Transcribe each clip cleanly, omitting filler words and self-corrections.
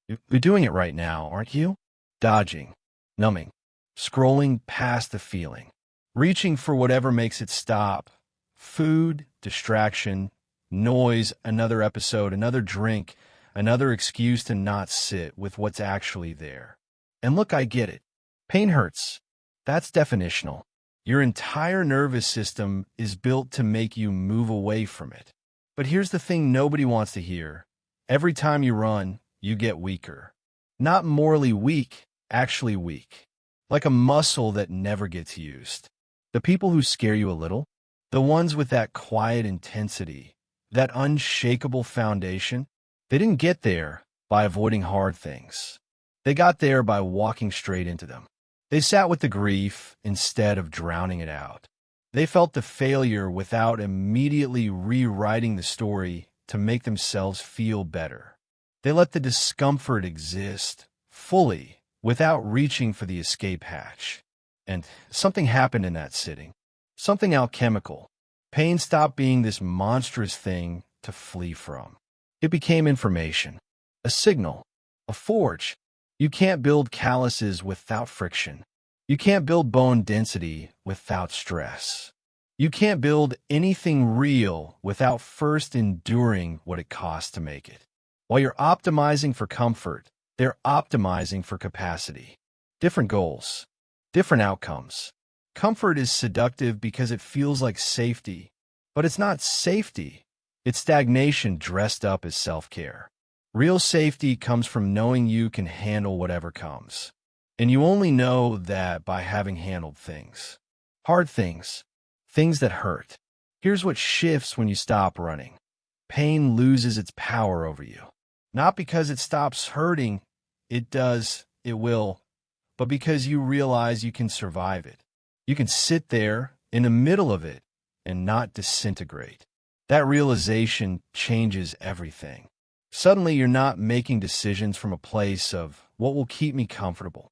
You're doing it right now, aren't you? Dodging, numbing, scrolling past the feeling, reaching for whatever makes it stop. Food, distraction, noise, another episode, another drink, another excuse to not sit with what's actually there. And look, I get it. Pain hurts. That's definitional. Your entire nervous system is built to make you move away from it. But here's the thing nobody wants to hear. Every time you run, you get weaker. Not morally weak, actually weak. Like a muscle that never gets used. The people who scare you a little, the ones with that quiet intensity, that unshakable foundation, they didn't get there by avoiding hard things. They got there by walking straight into them. They sat with the grief instead of drowning it out. They felt the failure without immediately rewriting the story to make themselves feel better. They let the discomfort exist fully without reaching for the escape hatch. And something happened in that sitting. Something alchemical. Pain stopped being this monstrous thing to flee from. It became information, a signal, a forge. You can't build calluses without friction. You can't build bone density without stress. You can't build anything real without first enduring what it costs to make it. While you're optimizing for comfort, they're optimizing for capacity. Different goals, different outcomes. Comfort is seductive because it feels like safety, but it's not safety. It's stagnation dressed up as self-care. Real safety comes from knowing you can handle whatever comes. And you only know that by having handled things. Hard things. Things that hurt. Here's what shifts when you stop running. Pain loses its power over you. Not because it stops hurting. It does. It will. But because you realize you can survive it. You can sit there in the middle of it and not disintegrate. That realization changes everything. Suddenly, you're not making decisions from a place of what will keep me comfortable.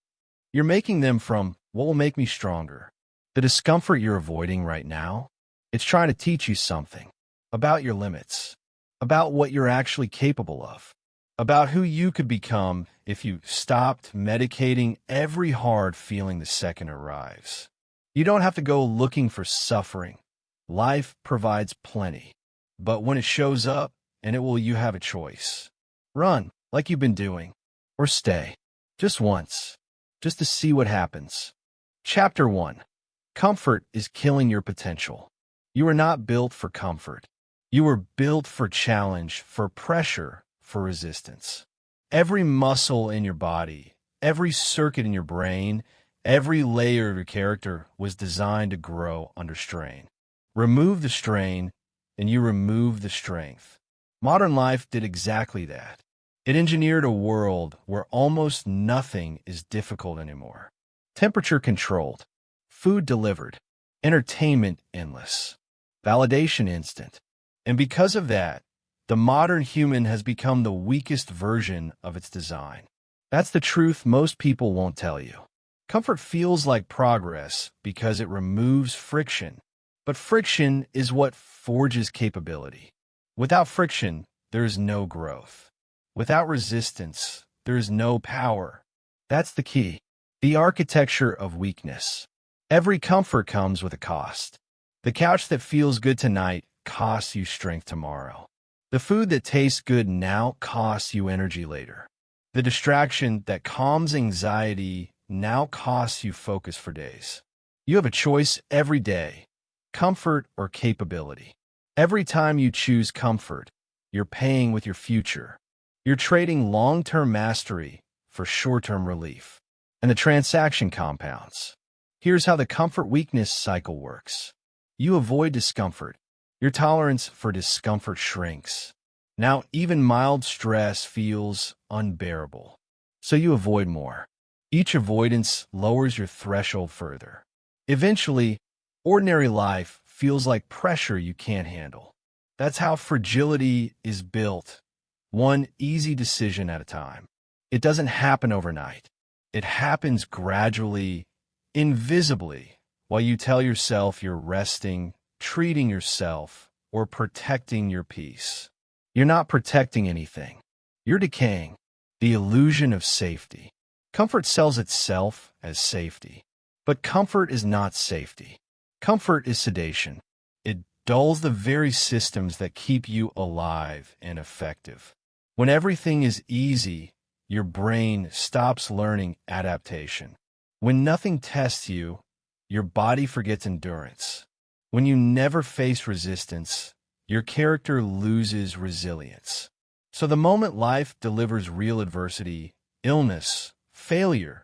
You're making them from what will make me stronger. The discomfort you're avoiding right now, it's trying to teach you something about your limits, about what you're actually capable of, about who you could become if you stopped medicating every hard feeling the second it arrives. You don't have to go looking for suffering. Life provides plenty. But when it shows up, and you have a choice. Run, like you've been doing, or stay, just once, just to see what happens. Chapter 1. Comfort is killing your potential. You are not built for comfort. You were built for challenge, for pressure, for resistance. Every muscle in your body, every circuit in your brain, every layer of your character was designed to grow under strain. Remove the strain, and you remove the strength. Modern life did exactly that. It engineered a world where almost nothing is difficult anymore. Temperature controlled, food delivered, entertainment endless, validation instant. And because of that, the modern human has become the weakest version of its design. That's the truth most people won't tell you. Comfort feels like progress because it removes friction. But friction is what forges capability. Without friction, there is no growth. Without resistance, there is no power. That's the key. The architecture of weakness. Every comfort comes with a cost. The couch that feels good tonight costs you strength tomorrow. The food that tastes good now costs you energy later. The distraction that calms anxiety now costs you focus for days. You have a choice every day, comfort or capability. Every time you choose comfort, you're paying with your future. You're trading long-term mastery for short-term relief. And the transaction compounds. Here's how the comfort-weakness cycle works. You avoid discomfort. Your tolerance for discomfort shrinks. Now, even mild stress feels unbearable. So you avoid more. Each avoidance lowers your threshold further. Eventually, ordinary life feels like pressure you can't handle. That's how fragility is built, one easy decision at a time. It doesn't happen overnight. It happens gradually, invisibly, while you tell yourself you're resting, treating yourself, or protecting your peace. You're not protecting anything. You're decaying. The illusion of safety. Comfort sells itself as safety. But comfort is not safety. Comfort is sedation. It dulls the very systems that keep you alive and effective. When everything is easy, your brain stops learning adaptation. When nothing tests you, your body forgets endurance. When you never face resistance, your character loses resilience. So the moment life delivers real adversity, illness, failure,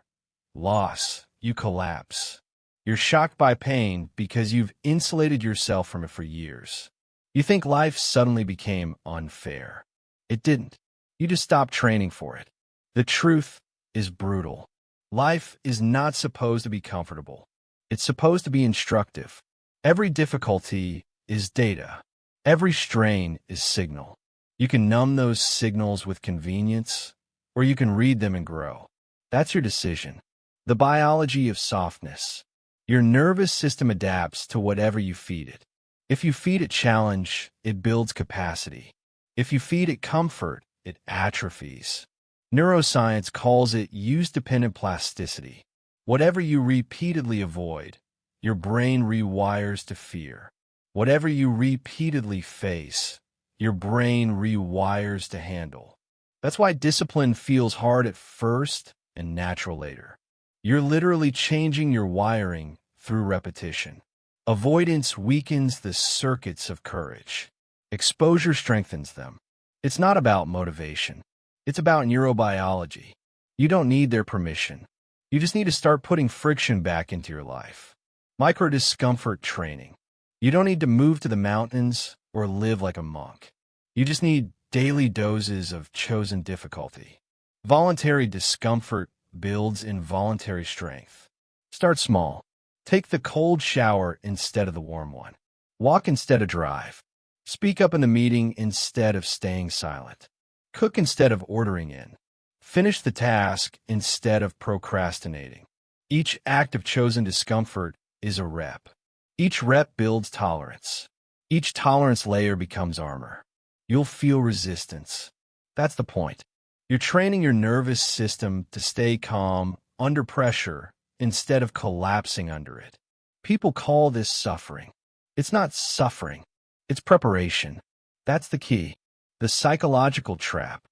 loss, you collapse. You're shocked by pain because you've insulated yourself from it for years. You think life suddenly became unfair. It didn't. You just stopped training for it. The truth is brutal. Life is not supposed to be comfortable. It's supposed to be instructive. Every difficulty is data. Every strain is signal. You can numb those signals with convenience, or you can read them and grow. That's your decision. The biology of softness. Your nervous system adapts to whatever you feed it. If you feed it challenge, it builds capacity. If you feed it comfort, it atrophies. Neuroscience calls it use-dependent plasticity. Whatever you repeatedly avoid, your brain rewires to fear. Whatever you repeatedly face, your brain rewires to handle. That's why discipline feels hard at first and natural later. You're literally changing your wiring through repetition. Avoidance weakens the circuits of courage. Exposure strengthens them. It's not about motivation. It's about neurobiology. You don't need their permission. You just need to start putting friction back into your life. Micro-discomfort training. You don't need to move to the mountains or live like a monk. You just need daily doses of chosen difficulty. Voluntary discomfort builds involuntary strength. Start small. Take the cold shower instead of the warm one. Walk instead of drive. Speak up in the meeting instead of staying silent. Cook instead of ordering in. Finish the task instead of procrastinating. Each act of chosen discomfort is a rep. Each rep builds tolerance. Each tolerance layer becomes armor. You'll feel resistance. That's the point. You're training your nervous system to stay calm under pressure instead of collapsing under it. People call this suffering. It's not suffering. It's preparation. That's the key. The psychological trap.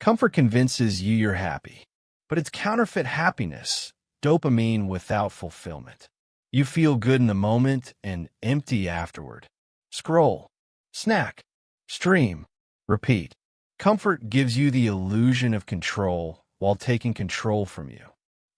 Comfort convinces you you're happy, but it's counterfeit happiness, dopamine without fulfillment. You feel good in the moment and empty afterward. Scroll, snack, stream, repeat. Comfort gives you the illusion of control while taking control from you.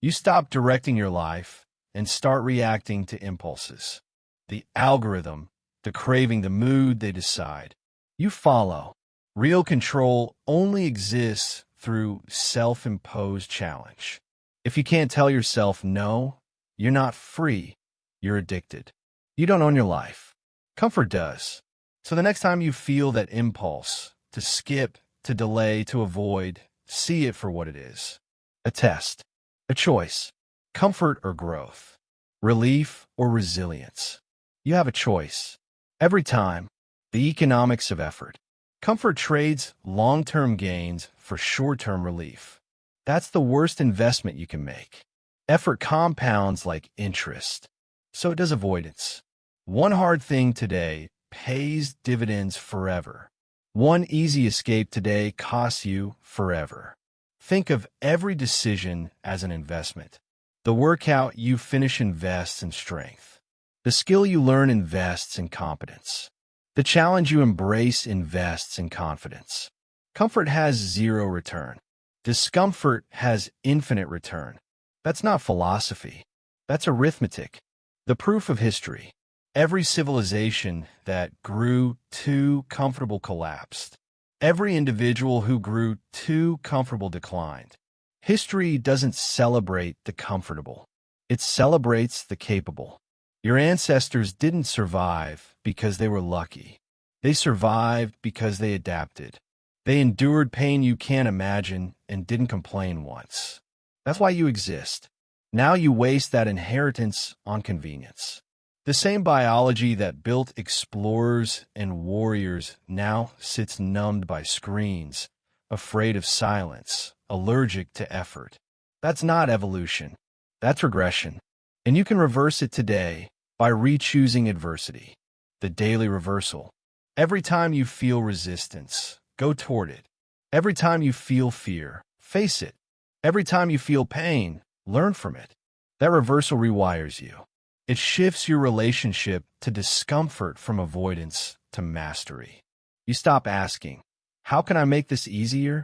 You stop directing your life and start reacting to impulses. The algorithm, the craving, the mood they decide. You follow. Real control only exists through self-imposed challenge. If you can't tell yourself no, you're not free. You're addicted. You don't own your life. Comfort does. So the next time you feel that impulse to skip, to delay, to avoid, see it for what it is. A test. A choice. Comfort or growth. Relief or resilience. You have a choice. Every time. The economics of effort. Comfort trades long-term gains for short-term relief. That's the worst investment you can make. Effort compounds like interest. So does avoidance. One hard thing today pays dividends forever. One easy escape today costs you forever. Think of every decision as an investment. The workout you finish invests in strength. The skill you learn invests in competence. The challenge you embrace invests in confidence. Comfort has zero return. Discomfort has infinite return. That's not philosophy. That's arithmetic. The proof of history. Every civilization that grew too comfortable collapsed. Every individual who grew too comfortable declined. History doesn't celebrate the comfortable. It celebrates the capable. Your ancestors didn't survive because they were lucky. They survived because they adapted. They endured pain you can't imagine and didn't complain once. That's why you exist. Now you waste that inheritance on convenience. The same biology that built explorers and warriors now sits numbed by screens, afraid of silence, allergic to effort. That's not evolution. That's regression. And you can reverse it today by re-choosing adversity. The daily reversal. Every time you feel resistance, go toward it. Every time you feel fear, face it. Every time you feel pain, learn from it. That reversal rewires you. It shifts your relationship to discomfort from avoidance to mastery. You stop asking, how can I make this easier?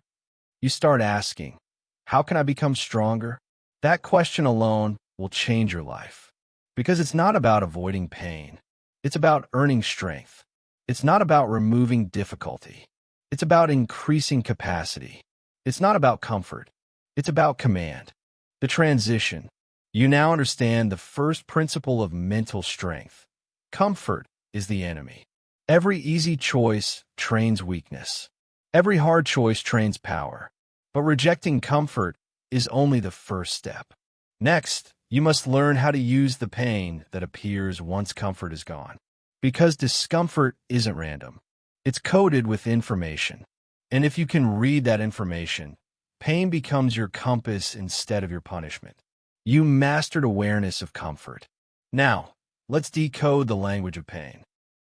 You start asking, how can I become stronger? That question alone will change your life. Because it's not about avoiding pain. It's about earning strength. It's not about removing difficulty. It's about increasing capacity. It's not about comfort. It's about command. The transition. You now understand the first principle of mental strength. Comfort is the enemy. Every easy choice trains weakness. Every hard choice trains power. But rejecting comfort is only the first step. Next, you must learn how to use the pain that appears once comfort is gone. Because discomfort isn't random. It's coded with information. And if you can read that information, pain becomes your compass instead of your punishment. You mastered awareness of comfort. Now, let's decode the language of pain.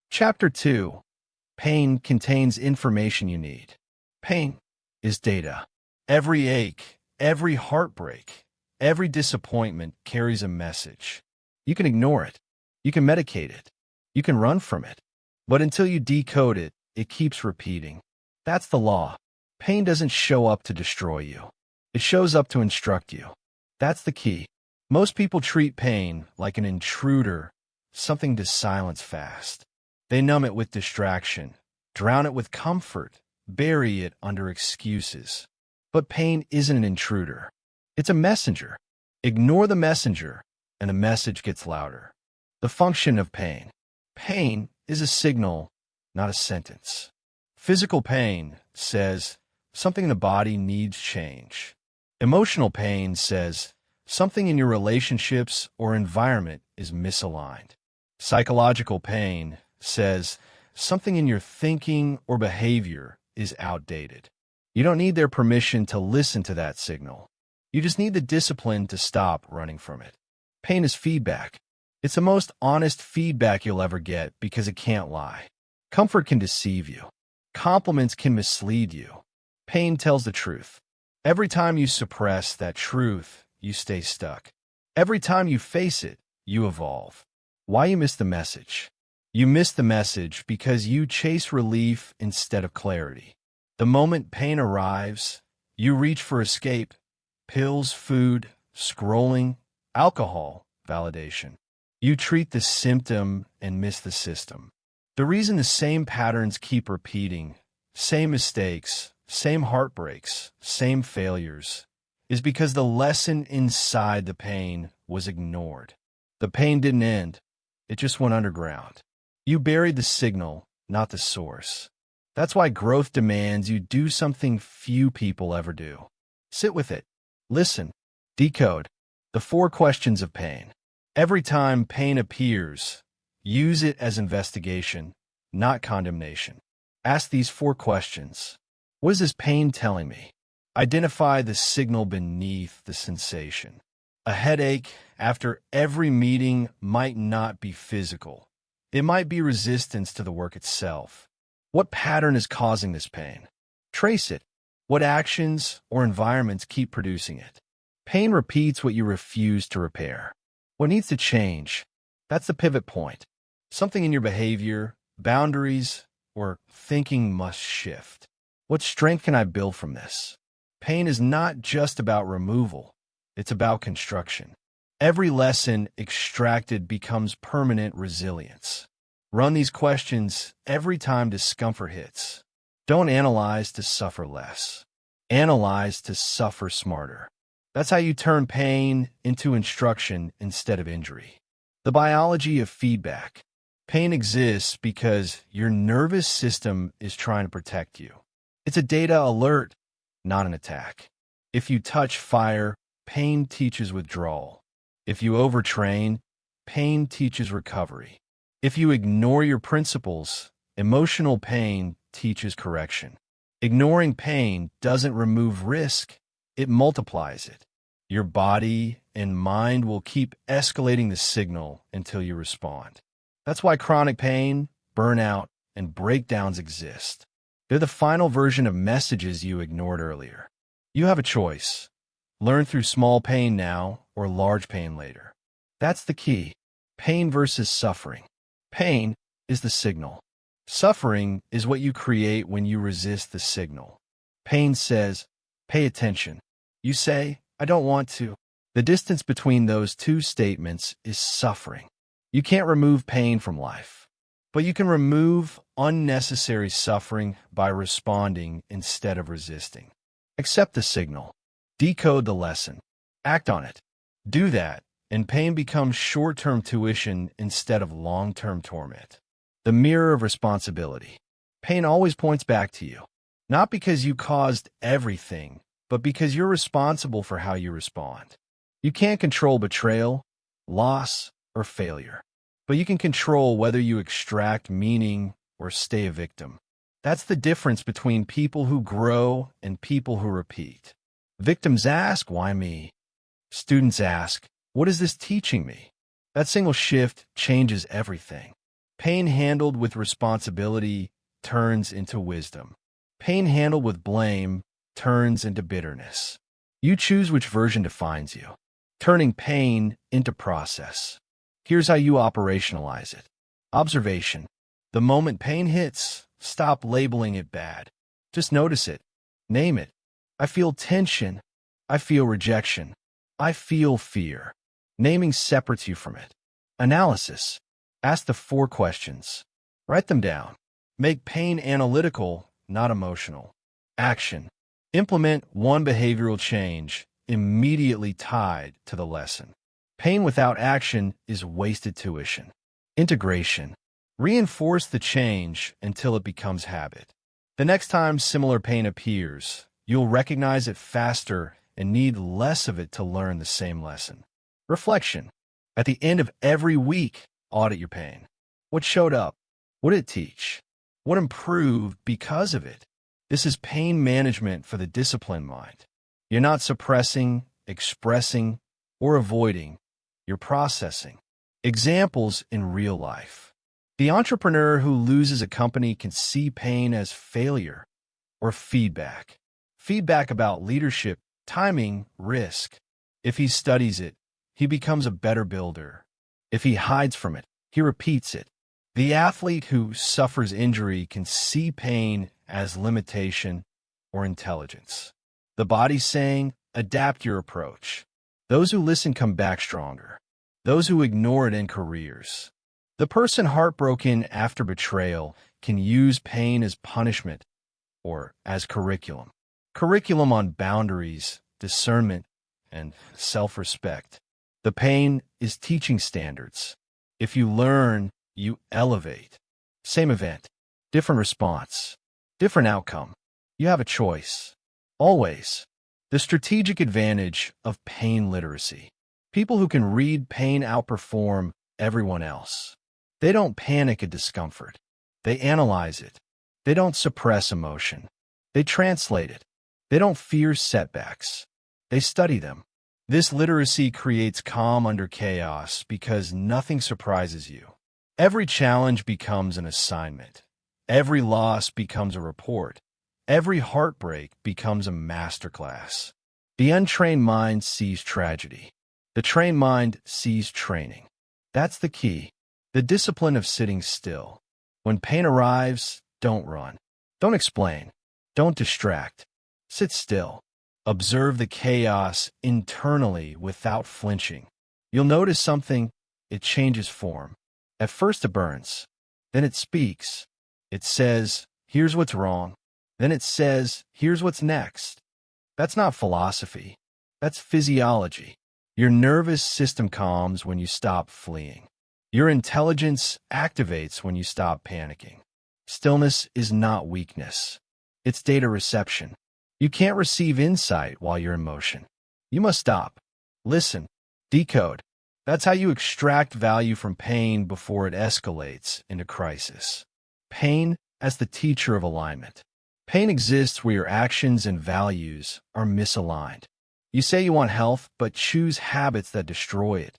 Chapter 2. Pain contains information you need. Pain is data. Every ache, every heartbreak, every disappointment carries a message. You can ignore it. You can medicate it. You can run from it. But until you decode it, it keeps repeating. That's the law. Pain doesn't show up to destroy you. It shows up to instruct you. That's the key. Most people treat pain like an intruder, something to silence fast. They numb it with distraction, drown it with comfort, bury it under excuses. But pain isn't an intruder. It's a messenger. Ignore the messenger, and the message gets louder. The function of pain. Pain is a signal, not a sentence. Physical pain says something in the body needs change. Emotional pain says something in your relationships or environment is misaligned. Psychological pain says something in your thinking or behavior is outdated. You don't need their permission to listen to that signal. You just need the discipline to stop running from it. Pain is feedback. It's the most honest feedback you'll ever get because it can't lie. Comfort can deceive you. Compliments can mislead you. Pain tells the truth. Every time you suppress that truth, you stay stuck. Every time you face it, you evolve. Why you miss the message? You miss the message because you chase relief instead of clarity. The moment pain arrives, you reach for escape, pills, food, scrolling, alcohol, validation. You treat the symptom and miss the system. The reason the same patterns keep repeating, same mistakes, same heartbreaks, same failures, is because the lesson inside the pain was ignored. The pain didn't end. It just went underground. You buried the signal, not the source. That's why growth demands you do something few people ever do. Sit with it. Listen. Decode. The 4 questions of pain. Every time pain appears, use it as investigation, not condemnation. Ask these 4 questions. What is this pain telling me? Identify the signal beneath the sensation. A headache after every meeting might not be physical. It might be resistance to the work itself. What pattern is causing this pain? Trace it. What actions or environments keep producing it? Pain repeats what you refuse to repair. What needs to change? That's the pivot point. Something in your behavior, boundaries, or thinking must shift. What strength can I build from this? Pain is not just about removal. It's about construction. Every lesson extracted becomes permanent resilience. Run these questions every time discomfort hits. Don't analyze to suffer less. Analyze to suffer smarter. That's how you turn pain into instruction instead of injury. The biology of feedback. Pain exists because your nervous system is trying to protect you. It's a data alert, not an attack. If you touch fire, pain teaches withdrawal. If you overtrain, pain teaches recovery. If you ignore your principles, emotional pain teaches correction. Ignoring pain doesn't remove risk, it multiplies it. Your body and mind will keep escalating the signal until you respond. That's why chronic pain, burnout, and breakdowns exist. They're the final version of messages you ignored earlier. You have a choice. Learn through small pain now or large pain later. That's the key. Pain versus suffering. Pain is the signal. Suffering is what you create when you resist the signal. Pain says, pay attention. You say, I don't want to. The distance between those two statements is suffering. You can't remove pain from life, but you can remove unnecessary suffering by responding instead of resisting. Accept the signal. Decode the lesson. Act on it. Do that, and pain becomes short-term tuition instead of long-term torment. The mirror of responsibility. Pain always points back to you, not because you caused everything, but because you're responsible for how you respond. You can't control betrayal, loss, or failure, but you can control whether you extract meaning or stay a victim. That's the difference between people who grow and people who repeat. Victims ask, why me? Students ask, what is this teaching me? That single shift changes everything. Pain handled with responsibility turns into wisdom. Pain handled with blame turns into bitterness. You choose which version defines you, turning pain into process. Here's how you operationalize it. Observation. The moment pain hits, stop labeling it bad. Just notice it. Name it. I feel tension. I feel rejection. I feel fear. Naming separates you from it. Analysis. Ask the 4 questions. Write them down. Make pain analytical, not emotional. Action. Implement one behavioral change immediately tied to the lesson. Pain without action is wasted tuition. Integration. Reinforce the change until it becomes habit. The next time similar pain appears, you'll recognize it faster and need less of it to learn the same lesson. Reflection. At the end of every week, audit your pain. What showed up? What did it teach? What improved because of it? This is pain management for the disciplined mind. You're not suppressing, expressing, or avoiding. You're processing. Examples in real life. The entrepreneur who loses a company can see pain as failure or feedback. Feedback about leadership, timing, risk. If he studies it, he becomes a better builder. If he hides from it, he repeats it. The athlete who suffers injury can see pain as limitation or intelligence. The body's saying, adapt your approach. Those who listen come back stronger. Those who ignore it end careers. The person heartbroken after betrayal can use pain as punishment or as curriculum. Curriculum on boundaries, discernment, and self-respect. The pain is teaching standards. If you learn, you elevate. Same event, different response, different outcome. You have a choice. Always. The strategic advantage of pain literacy. People who can read pain outperform everyone else. They don't panic at discomfort. They analyze it. They don't suppress emotion. They translate it. They don't fear setbacks. They study them. This literacy creates calm under chaos because nothing surprises you. Every challenge becomes an assignment. Every loss becomes a report. Every heartbreak becomes a masterclass. The untrained mind sees tragedy. The trained mind sees training. That's the key. The discipline of sitting still. When pain arrives, don't run. Don't explain. Don't distract. Sit still. Observe the chaos internally without flinching. You'll notice something. It changes form. At first it burns. Then it speaks. It says, here's what's wrong. Then it says, here's what's next. That's not philosophy. That's physiology. Your nervous system calms when you stop fleeing. Your intelligence activates when you stop panicking. Stillness is not weakness. It's data reception. You can't receive insight while you're in motion. You must stop. Listen. Decode. That's how you extract value from pain before it escalates into crisis. Pain as the teacher of alignment. Pain exists where your actions and values are misaligned. You say you want health, but choose habits that destroy it.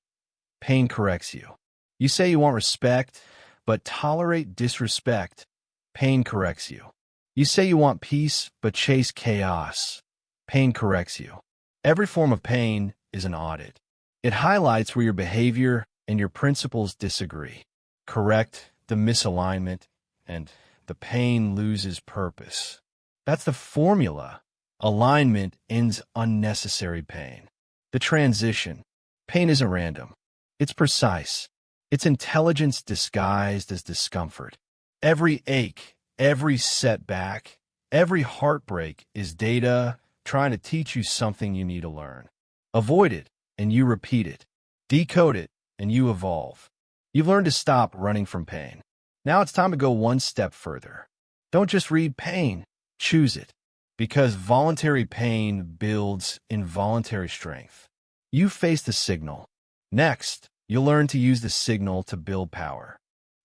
Pain corrects you. You say you want respect, but tolerate disrespect. Pain corrects you. You say you want peace, but chase chaos. Pain corrects you. Every form of pain is an audit. It highlights where your behavior and your principles disagree. Correct the misalignment, and the pain loses purpose. That's the formula. Alignment ends unnecessary pain. The transition. Pain isn't random. It's precise. It's intelligence disguised as discomfort. Every ache, every setback, every heartbreak is data trying to teach you something you need to learn. Avoid it, and you repeat it. Decode it, and you evolve. You've learned to stop running from pain. Now it's time to go one step further. Don't just read pain, choose it. Because voluntary pain builds involuntary strength. You face the signal. Next, you'll learn to use the signal to build power.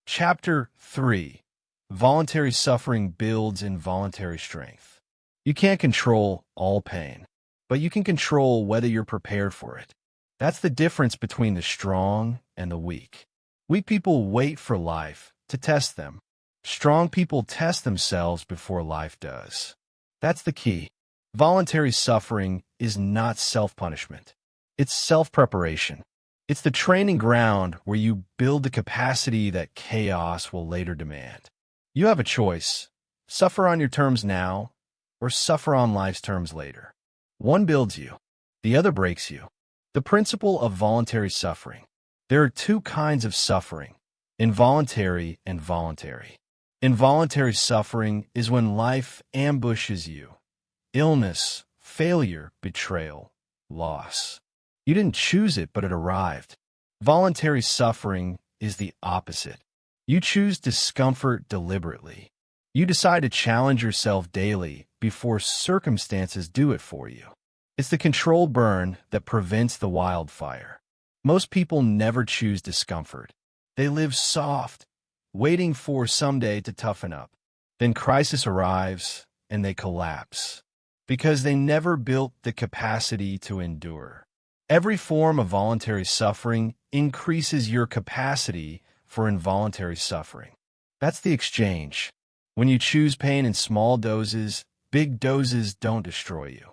Chapter 3. Voluntary suffering builds involuntary strength. You can't control all pain, but you can control whether you're prepared for it. That's the difference between the strong and the weak. Weak people wait for life to test them. Strong people test themselves before life does. That's the key. Voluntary suffering is not self-punishment. It's self-preparation. It's the training ground where you build the capacity that chaos will later demand. You have a choice. Suffer on your terms now, or suffer on life's terms later. One builds you. The other breaks you. The principle of voluntary suffering. There are two kinds of suffering, involuntary and voluntary. Involuntary suffering is when life ambushes you. Illness, failure, betrayal, loss. You didn't choose it, but it arrived. Voluntary suffering is the opposite. You choose discomfort deliberately. You decide to challenge yourself daily before circumstances do it for you. It's the controlled burn that prevents the wildfire. Most people never choose discomfort. They live soft, waiting for someday to toughen up. Then crisis arrives and they collapse because they never built the capacity to endure. Every form of voluntary suffering increases your capacity for involuntary suffering. That's the exchange. When you choose pain in small doses, big doses don't destroy you.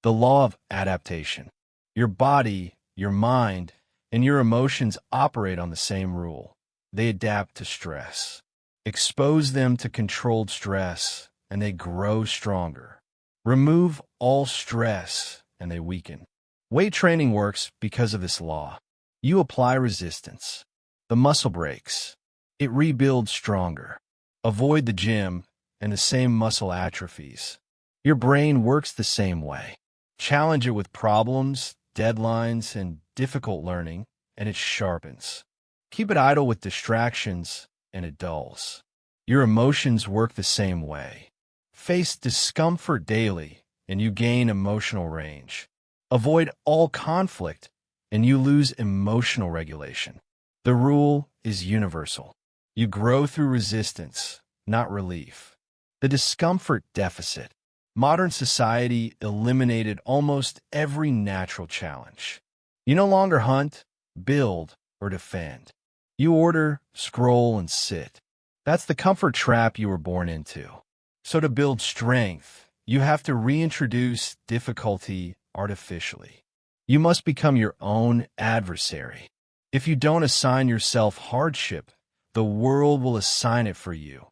The law of adaptation. Your body, your mind, and your emotions operate on the same rule. They adapt to stress. Expose them to controlled stress, and they grow stronger. Remove all stress, and they weaken. Weight training works because of this law. You apply resistance. The muscle breaks. It rebuilds stronger. Avoid the gym, and the same muscle atrophies. Your brain works the same way. Challenge it with problems, deadlines, and difficult learning, and it sharpens. Keep it idle with distractions, and it dulls. Your emotions work the same way. Face discomfort daily, and you gain emotional range. Avoid all conflict, and you lose emotional regulation. The rule is universal. You grow through resistance, not relief. The discomfort deficit. Modern society eliminated almost every natural challenge. You no longer hunt, build, or defend. You order, scroll, and sit. That's the comfort trap you were born into. So to build strength, you have to reintroduce difficulty artificially. You must become your own adversary. If you don't assign yourself hardship, the world will assign it for you,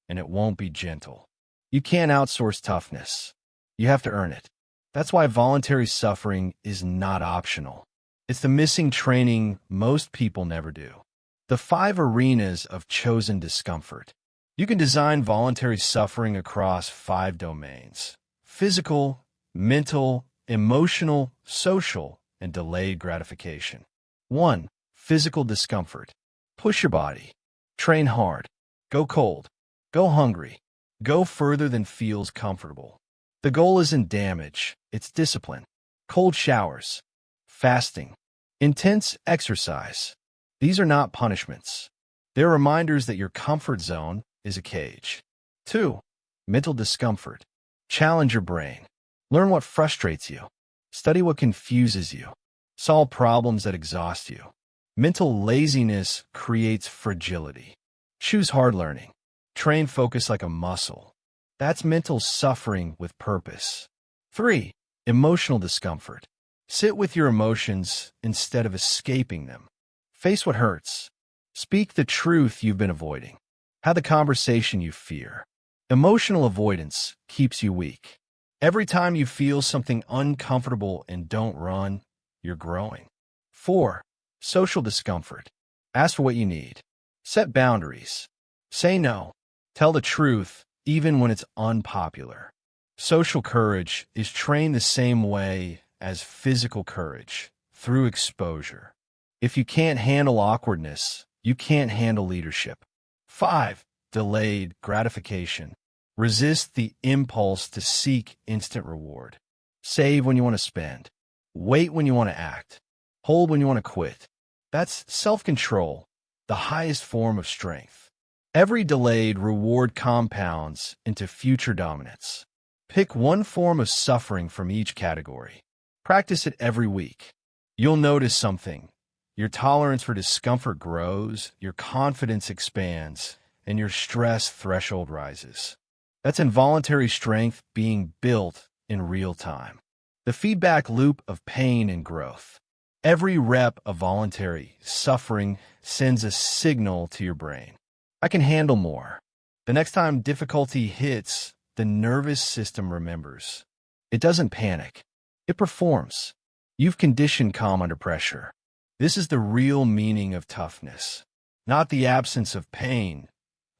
and it won't be gentle. You can't outsource toughness. You have to earn it. That's why voluntary suffering is not optional. It's the missing training most people never do. The 5 arenas of chosen discomfort. You can design voluntary suffering across 5 domains: physical, mental, emotional, social, and delayed gratification. 1. Physical discomfort. Push your body. Train hard. Go cold. Go hungry. Go further than feels comfortable. The goal isn't damage, it's discipline. Cold showers. Fasting. Intense exercise. These are not punishments. They're reminders that your comfort zone is a cage. 2. Mental discomfort. Challenge your brain. Learn what frustrates you. Study what confuses you. Solve problems that exhaust you. Mental laziness creates fragility. Choose hard learning. Train focus like a muscle. That's mental suffering with purpose. 3. Emotional discomfort. Sit with your emotions instead of escaping them. Face what hurts. Speak the truth you've been avoiding. Have the conversation you fear. Emotional avoidance keeps you weak. Every time you feel something uncomfortable and don't run, you're growing. 4. Social discomfort. Ask for what you need. Set boundaries. Say no. Tell the truth, even when it's unpopular. Social courage is trained the same way as physical courage, through exposure. If you can't handle awkwardness, you can't handle leadership. 5. Delayed gratification. Resist the impulse to seek instant reward. Save when you want to spend. Wait when you want to act. Hold when you want to quit. That's self-control, the highest form of strength. Every delayed reward compounds into future dominance. Pick one form of suffering from each category. Practice it every week. You'll notice something. Your tolerance for discomfort grows, your confidence expands, and your stress threshold rises. That's involuntary strength being built in real time. The feedback loop of pain and growth. Every rep of voluntary suffering sends a signal to your brain. I can handle more. The next time difficulty hits, the nervous system remembers. It doesn't panic. It performs. You've conditioned calm under pressure. This is the real meaning of toughness. Not the absence of pain,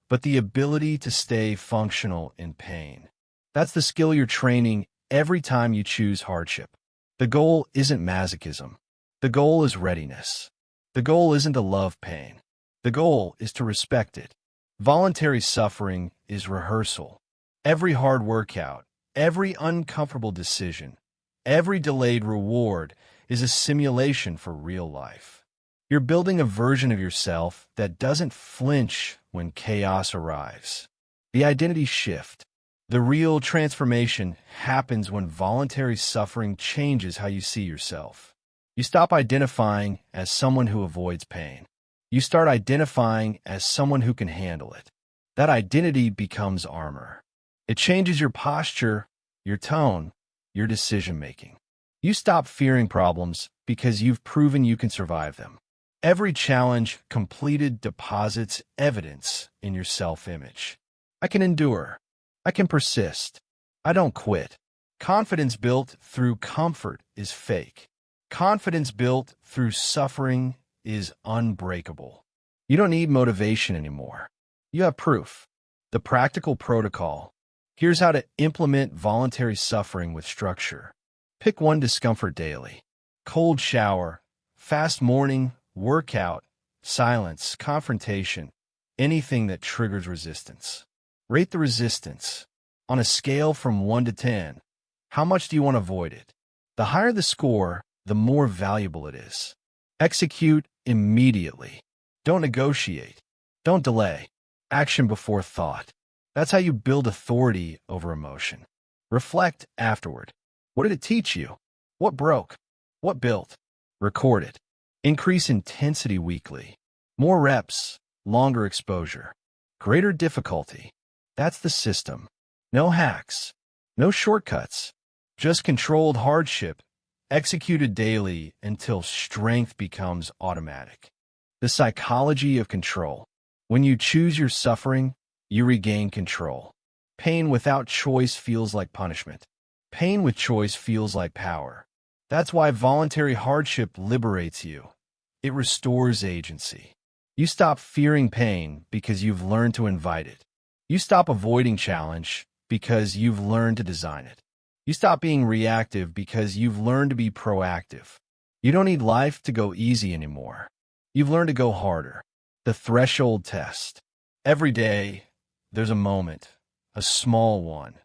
but the ability to stay functional in pain. That's the skill you're training every time you choose hardship. The goal isn't masochism. The goal is readiness. The goal isn't to love pain. The goal is to respect it. Voluntary suffering is rehearsal. Every hard workout, every uncomfortable decision, every delayed reward is a simulation for real life. You're building a version of yourself that doesn't flinch when chaos arrives. The identity shift. The real transformation happens when voluntary suffering changes how you see yourself. You stop identifying as someone who avoids pain. You start identifying as someone who can handle it. That identity becomes armor. It changes your posture, your tone, your decision-making. You stop fearing problems because you've proven you can survive them. Every challenge completed deposits evidence in your self-image. I can endure. I can persist. I don't quit. Confidence built through comfort is fake. Confidence built through suffering is unbreakable. You don't need motivation anymore. You have proof. The practical protocol. Here's how to implement voluntary suffering with structure. Pick one discomfort daily. Cold shower, fast morning, workout, silence, confrontation, anything that triggers resistance. Rate the resistance. On a scale from 1 to 10, how much do you want to avoid it? The higher the score, the more valuable it is. Execute immediately. Don't negotiate. Don't delay. Action before thought. That's how you build authority over emotion. Reflect afterward. What did it teach you? What broke? What built? Record it. Increase intensity weekly. More reps, longer exposure. Greater difficulty. That's the system. No hacks. No shortcuts. Just controlled hardship, executed daily until strength becomes automatic. The psychology of control. When you choose your suffering, you regain control. Pain without choice feels like punishment. Pain with choice feels like power. That's why voluntary hardship liberates you. It restores agency. You stop fearing pain because you've learned to invite it. You stop avoiding challenge because you've learned to design it. You stop being reactive because you've learned to be proactive. You don't need life to go easy anymore. You've learned to go harder. The threshold test. Every day, there's a moment, a small one,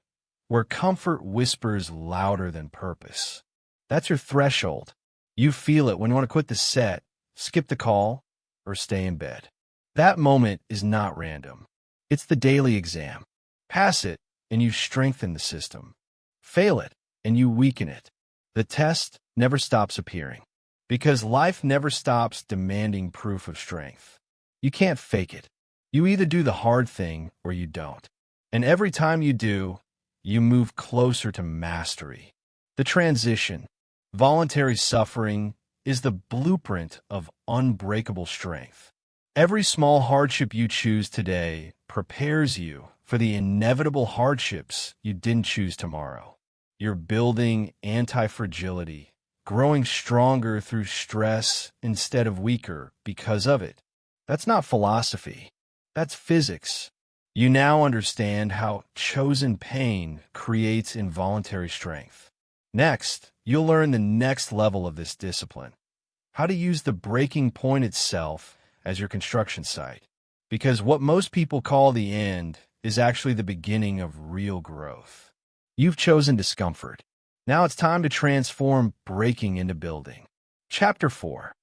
where comfort whispers louder than purpose. That's your threshold. You feel it when you want to quit the set, skip the call, or stay in bed. That moment is not random. It's the daily exam. Pass it, and you strengthen the system. Fail it, and you weaken it. The test never stops appearing, because life never stops demanding proof of strength. You can't fake it. You either do the hard thing or you don't. And every time you do, you move closer to mastery. The transition, voluntary suffering, is the blueprint of unbreakable strength. Every small hardship you choose today prepares you for the inevitable hardships you didn't choose tomorrow. You're building anti-fragility, growing stronger through stress instead of weaker because of it. That's not philosophy. That's physics. You now understand how chosen pain creates involuntary strength. Next, you'll learn the next level of this discipline: how to use the breaking point itself as your construction site. Because what most people call the end is actually the beginning of real growth. You've chosen discomfort. Now it's time to transform breaking into building. Chapter 4.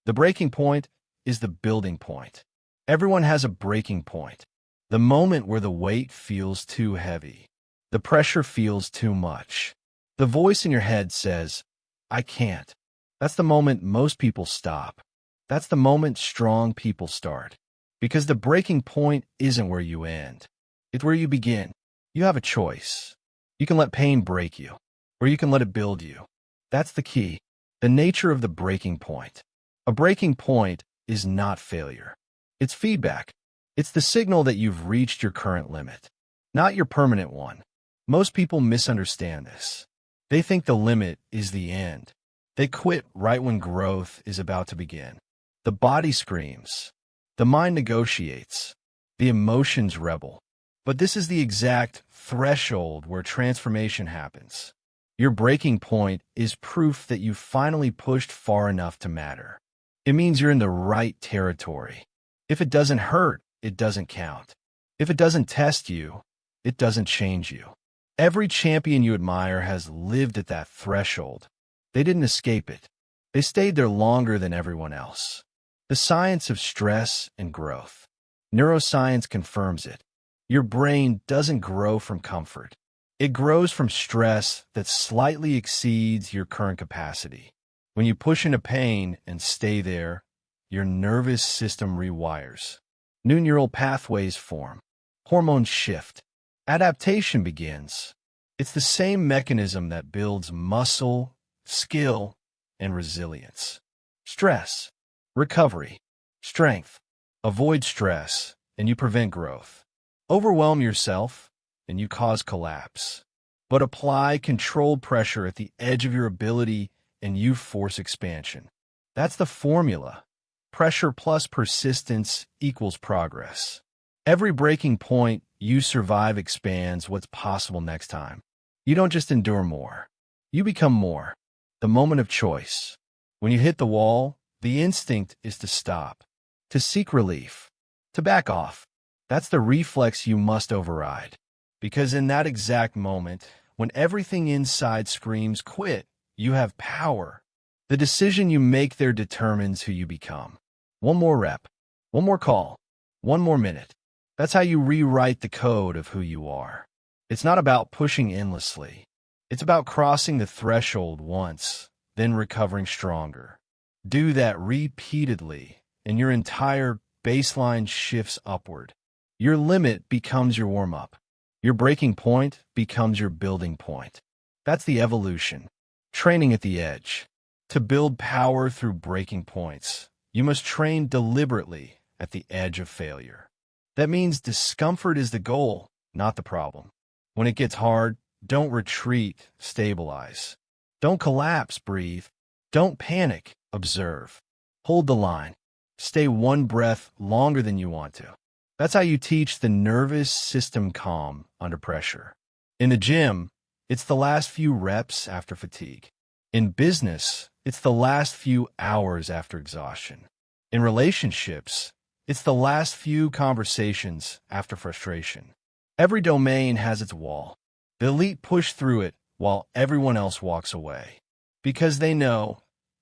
The breaking point is the building point. Everyone has a breaking point. The moment where the weight feels too heavy. The pressure feels too much. The voice in your head says, "I can't." That's the moment most people stop. That's the moment strong people start. Because the breaking point isn't where you end. It's where you begin. You have a choice. You can let pain break you, or you can let it build you. That's the key. The nature of the breaking point. A breaking point is not failure. It's feedback. It's the signal that you've reached your current limit, not your permanent one. Most people misunderstand this. They think the limit is the end. They quit right when growth is about to begin. The body screams. The mind negotiates. The emotions rebel. But this is the exact threshold where transformation happens. Your breaking point is proof that you finally pushed far enough to matter. It means you're in the right territory. If it doesn't hurt, it doesn't count. If it doesn't test you, it doesn't change you. Every champion you admire has lived at that threshold. They didn't escape it. They stayed there longer than everyone else. The science of stress and growth. Neuroscience confirms it. Your brain doesn't grow from comfort. It grows from stress that slightly exceeds your current capacity. When you push into pain and stay there, your nervous system rewires. New neural pathways form. Hormones shift. Adaptation begins. It's the same mechanism that builds muscle, skill, and resilience. Stress, recovery, strength. Avoid stress, and you prevent growth. Overwhelm yourself, and you cause collapse. But apply controlled pressure at the edge of your ability, and you force expansion. That's the formula. Pressure plus persistence equals progress. Every breaking point you survive expands what's possible next time. You don't just endure more. You become more. The moment of choice. When you hit the wall, the instinct is to stop, to seek relief, to back off. That's the reflex you must override. Because in that exact moment, when everything inside screams quit, you have power. The decision you make there determines who you become. One more rep, one more call, one more minute. That's how you rewrite the code of who you are. It's not about pushing endlessly. It's about crossing the threshold once, then recovering stronger. Do that repeatedly, and your entire baseline shifts upward. Your limit becomes your warm-up. Your breaking point becomes your building point. That's the evolution. Training at the edge. To build power through breaking points, you must train deliberately at the edge of failure. That means discomfort is the goal, not the problem. When it gets hard, don't retreat, stabilize. Don't collapse, breathe. Don't panic, observe. Hold the line. Stay one breath longer than you want to. That's how you teach the nervous system calm under pressure. In the gym, it's the last few reps after fatigue. In business, it's the last few hours after exhaustion. In relationships, it's the last few conversations after frustration. Every domain has its wall. The elite push through it while everyone else walks away. Because they know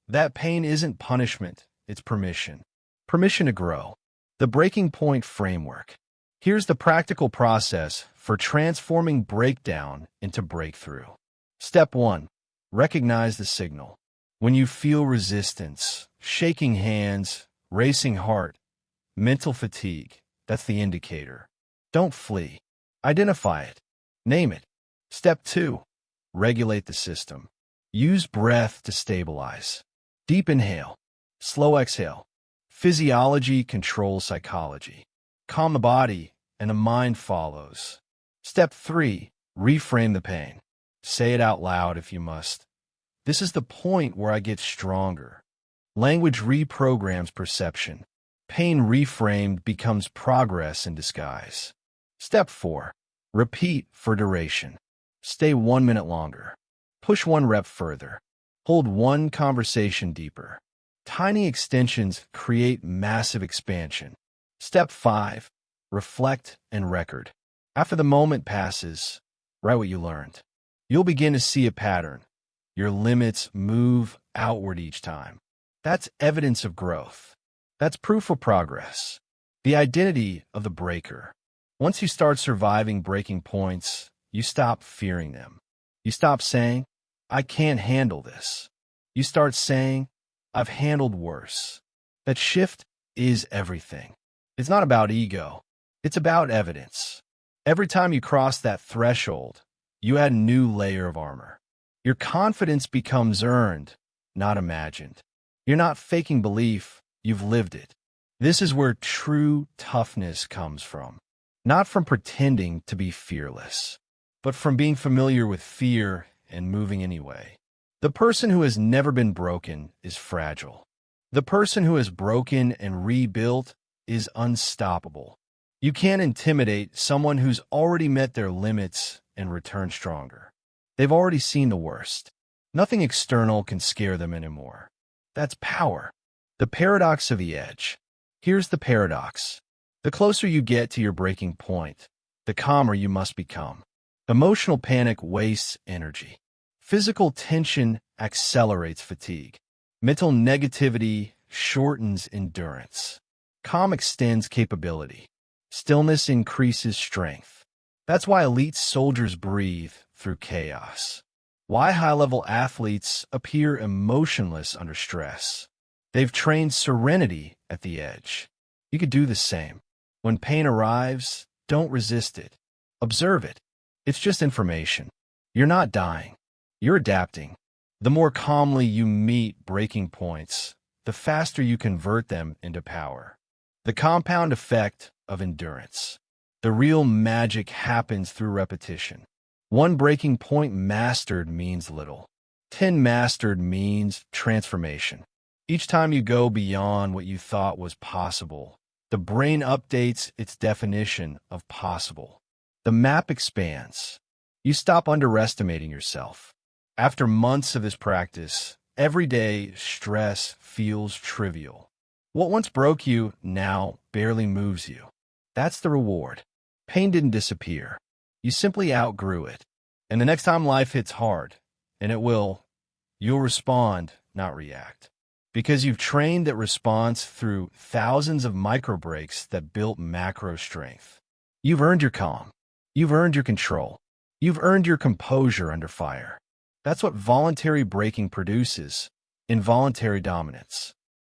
that pain isn't punishment, it's permission. Permission to grow. The breaking point framework. Here's the practical process for transforming breakdown into breakthrough. Step 1. Recognize the signal. When you feel resistance, shaking hands, racing heart, mental fatigue, that's the indicator. Don't flee. Identify it. Name it. Step 2. Regulate the system. Use breath to stabilize. Deep inhale. Slow exhale. Physiology controls psychology. Calm the body, and the mind follows. Step 3. Reframe the pain. Say it out loud if you must. This is the point where I get stronger. Language reprograms perception. Pain reframed becomes progress in disguise. Step 4. Repeat for duration. Stay 1 minute longer. Push 1 rep further. Hold 1 conversation deeper. Tiny extensions create massive expansion. Step 5. Reflect and record. After the moment passes, write what you learned. You'll begin to see a pattern. Your limits move outward each time. That's evidence of growth. That's proof of progress. The identity of the breaker. Once you start surviving breaking points, you stop fearing them. You stop saying, I can't handle this. You start saying, I've handled worse. That shift is everything. It's not about ego. It's about evidence. Every time you cross that threshold, you add a new layer of armor. Your confidence becomes earned, not imagined. You're not faking belief, you've lived it. This is where true toughness comes from. Not from pretending to be fearless, but from being familiar with fear and moving anyway. The person who has never been broken is fragile. The person who has broken and rebuilt is unstoppable. You can't intimidate someone who's already met their limits and returned stronger. They've already seen the worst. Nothing external can scare them anymore. That's power. The paradox of the edge. Here's the paradox. The closer you get to your breaking point, the calmer you must become. Emotional panic wastes energy. Physical tension accelerates fatigue. Mental negativity shortens endurance. Calm extends capability. Stillness increases strength. That's why elite soldiers breathe through chaos. Why high-level athletes appear emotionless under stress. They've trained serenity at the edge. You could do the same. When pain arrives, don't resist it. Observe it. It's just information. You're not dying. You're adapting. The more calmly you meet breaking points, the faster you convert them into power. The compound effect of endurance. The real magic happens through repetition. 1 breaking point mastered means little. 10 mastered means transformation. Each time you go beyond what you thought was possible, the brain updates its definition of possible. The map expands. You stop underestimating yourself. After months of this practice, everyday stress feels trivial. What once broke you now barely moves you. That's the reward. Pain didn't disappear. You simply outgrew it. And the next time life hits hard, and it will, you'll respond, not react. Because you've trained that response through thousands of micro breaks that built macro strength. You've earned your calm. You've earned your control. You've earned your composure under fire. That's what voluntary breaking produces, involuntary dominance.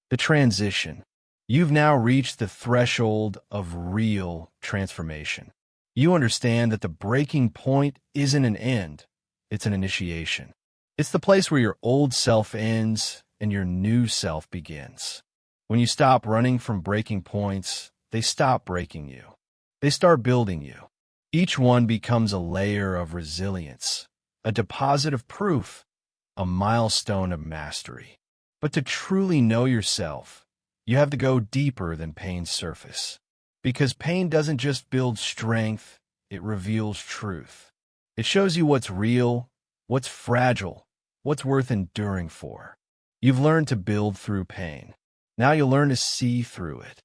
The transition. You've now reached the threshold of real transformation. You understand that the breaking point isn't an end, it's an initiation. It's the place where your old self ends and your new self begins. When you stop running from breaking points, they stop breaking you. They start building you. Each one becomes a layer of resilience, a deposit of proof, a milestone of mastery. But to truly know yourself, you have to go deeper than pain's surface. Because pain doesn't just build strength, it reveals truth. It shows you what's real, what's fragile, what's worth enduring for. You've learned to build through pain. Now you'll learn to see through it.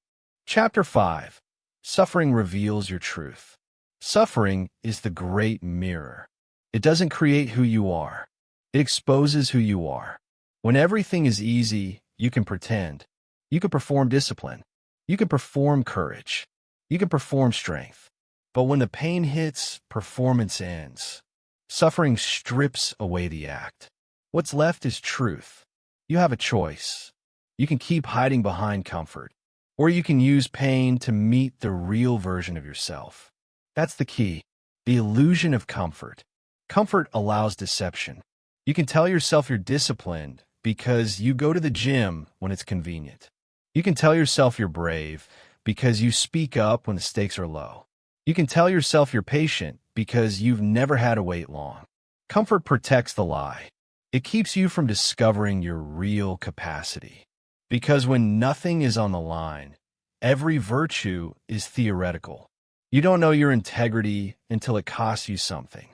Chapter 5. Suffering reveals your truth. Suffering is the great mirror. It doesn't create who you are. It exposes who you are. When everything is easy, you can pretend. You can perform discipline. You can perform courage. You can perform strength. But when the pain hits, performance ends. Suffering strips away the act. What's left is truth. You have a choice. You can keep hiding behind comfort, or you can use pain to meet the real version of yourself. That's the key. The illusion of comfort. Comfort allows deception. You can tell yourself you're disciplined because you go to the gym when it's convenient. You can tell yourself you're brave because you speak up when the stakes are low. You can tell yourself you're patient because you've never had to wait long. Comfort protects the lie. It keeps you from discovering your real capacity. Because when nothing is on the line, every virtue is theoretical. You don't know your integrity until it costs you something.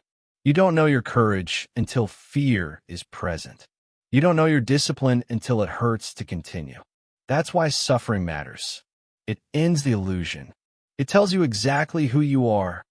You don't know your courage until fear is present. You don't know your discipline until it hurts to continue. That's why suffering matters. It ends the illusion. It tells you exactly who you are,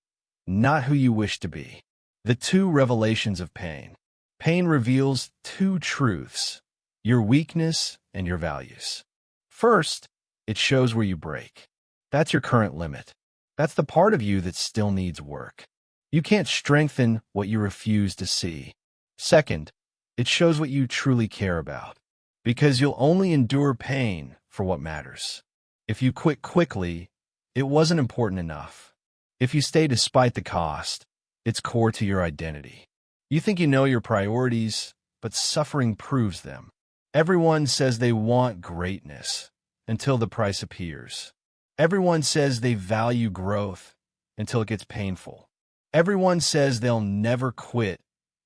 not who you wish to be. The two revelations of pain. Pain reveals two truths, your weakness and your values. First, it shows where you break. That's your current limit. That's the part of you that still needs work. You can't strengthen what you refuse to see. Second, it shows what you truly care about, because you'll only endure pain for what matters. If you quit quickly, it wasn't important enough. If you stay despite the cost, it's core to your identity. You think you know your priorities, but suffering proves them. Everyone says they want greatness until the price appears. Everyone says they value growth until it gets painful. Everyone says they'll never quit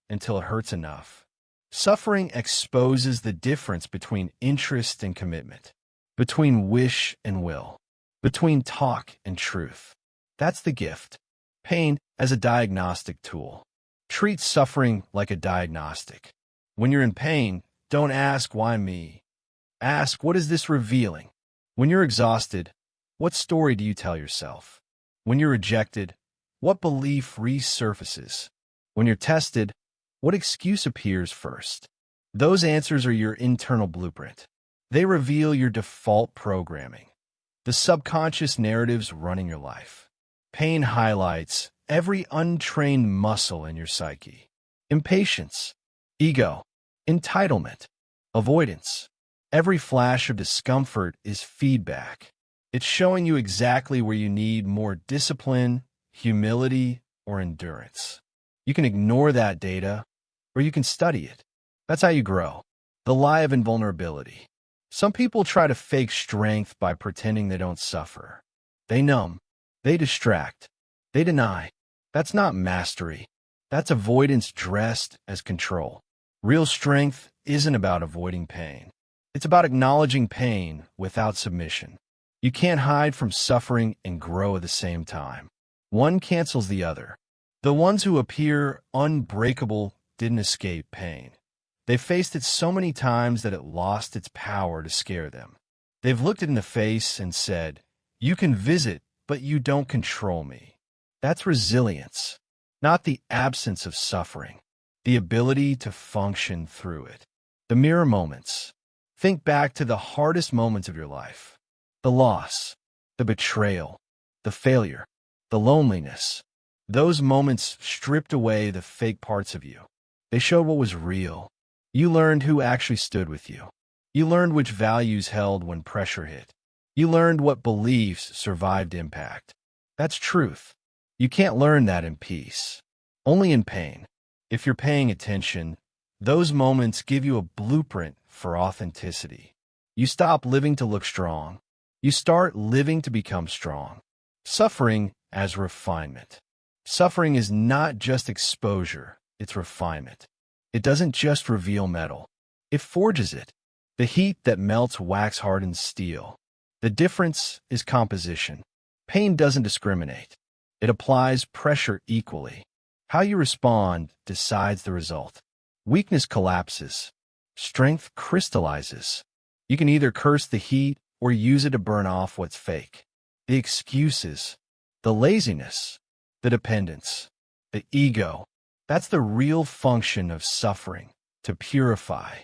until it hurts enough. Suffering exposes the difference between interest and commitment, between wish and will, between talk and truth. That's the gift. Pain as a diagnostic tool. Treat suffering like a diagnostic. When you're in pain, don't ask, why me? Ask, what is this revealing? When you're exhausted, what story do you tell yourself? When you're rejected, what belief resurfaces? When you're tested, what excuse appears first? Those answers are your internal blueprint. They reveal your default programming, the subconscious narratives running your life. Pain highlights every untrained muscle in your psyche. Impatience, ego, entitlement, avoidance. Every flash of discomfort is feedback. It's showing you exactly where you need more discipline, humility, or endurance. You can ignore that data, or you can study it. That's how you grow. The lie of invulnerability. Some people try to fake strength by pretending they don't suffer. They numb. They distract. They deny. That's not mastery. That's avoidance dressed as control. Real strength isn't about avoiding pain. It's about acknowledging pain without submission. You can't hide from suffering and grow at the same time. One cancels the other. The ones who appear unbreakable didn't escape pain. They faced it so many times that it lost its power to scare them. They've looked it in the face and said, "You can visit, but you don't control me." That's resilience, not the absence of suffering, the ability to function through it. The mirror moments. Think back to the hardest moments of your life. The loss, the betrayal, the failure, the loneliness. Those moments stripped away the fake parts of you. They showed what was real. You learned who actually stood with you. You learned which values held when pressure hit. You learned what beliefs survived impact. That's truth. You can't learn that in peace, only in pain. If you're paying attention, those moments give you a blueprint for authenticity. You stop living to look strong. You start living to become strong. Suffering as refinement. Suffering is not just exposure, it's refinement. It doesn't just reveal metal. It forges it. The heat that melts wax-hardened steel. The difference is composition. Pain doesn't discriminate. It applies pressure equally. How you respond decides the result. Weakness collapses. Strength crystallizes. You can either curse the heat or use it to burn off what's fake. The excuses, the laziness, the dependence, the ego. That's the real function of suffering, to purify.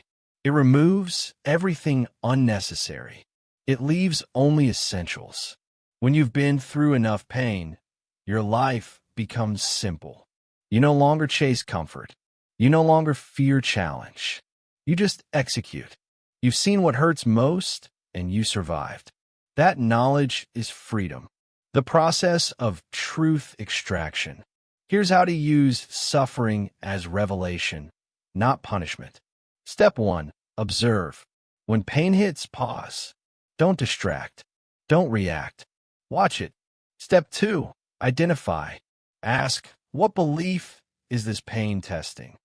It removes everything unnecessary. It leaves only essentials. When you've been through enough pain, your life becomes simple. You no longer chase comfort. You no longer fear challenge. You just execute. You've seen what hurts most, and you survived. That knowledge is freedom. The process of truth extraction. Here's how to use suffering as revelation, not punishment. Step 1. Observe. When pain hits, pause. Don't distract. Don't react. Watch it. Step 2. Identify. Ask, what belief is this pain testing?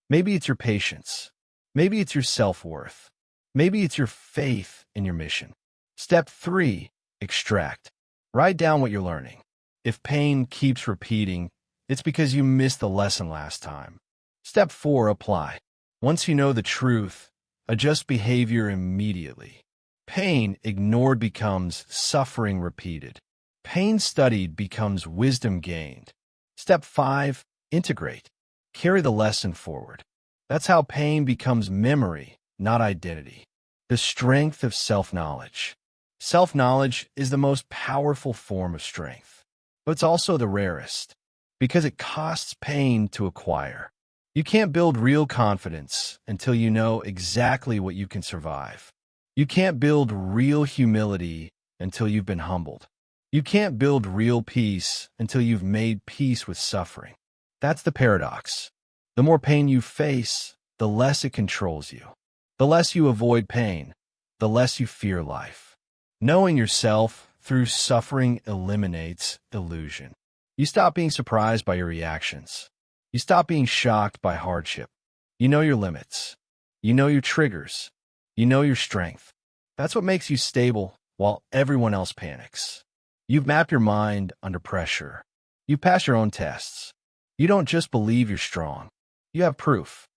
Maybe it's your patience. Maybe it's your self-worth. Maybe it's your faith in your mission. Step 3. Extract. Write down what you're learning. If pain keeps repeating, it's because you missed the lesson last time. Step 4. Apply. Once you know the truth, adjust behavior immediately. Pain ignored becomes suffering repeated. Pain studied becomes wisdom gained. Step 5. Integrate. Carry the lesson forward. That's how pain becomes memory, not identity. The strength of self-knowledge. Self-knowledge is the most powerful form of strength, but it's also the rarest, because it costs pain to acquire. You can't build real confidence until you know exactly what you can survive. You can't build real humility until you've been humbled. You can't build real peace until you've made peace with suffering. That's the paradox. The more pain you face, the less it controls you. The less you avoid pain, the less you fear life. Knowing yourself through suffering eliminates illusion. You stop being surprised by your reactions. You stop being shocked by hardship. You know your limits. You know your triggers. You know your strength. That's what makes you stable while everyone else panics. You've mapped your mind under pressure. You pass your own tests. You don't just believe you're strong. You have proof.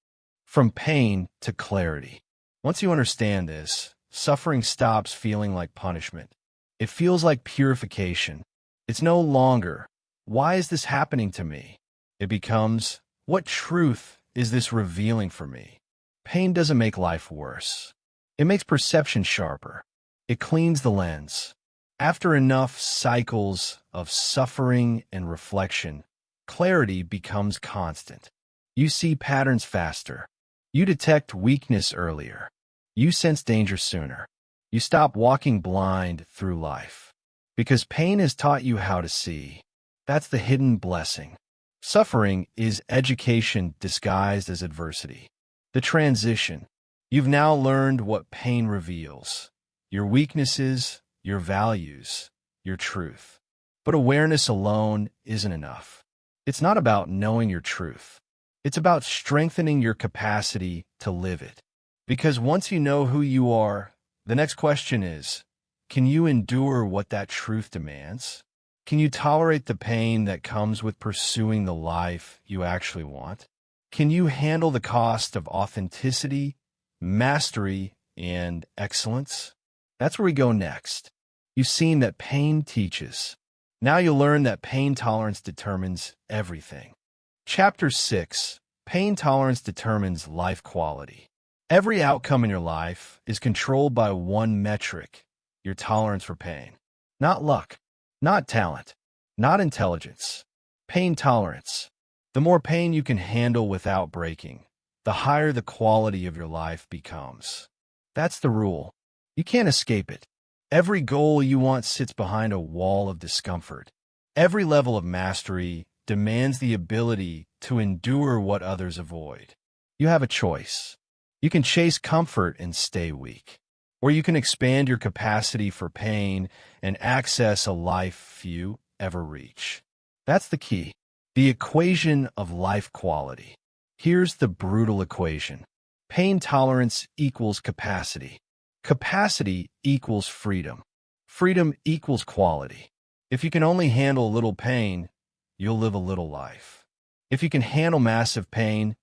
From pain to clarity. Once you understand this, suffering stops feeling like punishment. It feels like purification. It's no longer, why is this happening to me? It becomes, what truth is this revealing for me? Pain doesn't make life worse. It makes perception sharper. It cleans the lens. After enough cycles of suffering and reflection, clarity becomes constant. You see patterns faster. You detect weakness earlier. You sense danger sooner. You stop walking blind through life. Because pain has taught you how to see. That's the hidden blessing. Suffering is education disguised as adversity. The transition. You've now learned what pain reveals. Your weaknesses, your values, your truth. But awareness alone isn't enough. It's not about knowing your truth. It's about strengthening your capacity to live it. Because once you know who you are, the next question is, can you endure what that truth demands? Can you tolerate the pain that comes with pursuing the life you actually want? Can you handle the cost of authenticity, mastery, and excellence? That's where we go next. You've seen that pain teaches. Now you'll learn that pain tolerance determines everything. Chapter 6. Pain tolerance determines life quality. Every outcome in your life is controlled by one metric, your tolerance for pain. Not luck, not talent, not intelligence. Pain tolerance. The more pain you can handle without breaking, the higher the quality of your life becomes. That's the rule. You can't escape it. Every goal you want sits behind a wall of discomfort. Every level of mastery demands the ability to endure what others avoid. You have a choice. You can chase comfort and stay weak, or you can expand your capacity for pain and access a life few ever reach. That's the key. The equation of life quality. Here's the brutal equation. Pain tolerance equals capacity. Capacity equals freedom. Freedom equals quality. If you can only handle a little pain, you'll live a little life. If you can handle massive pain,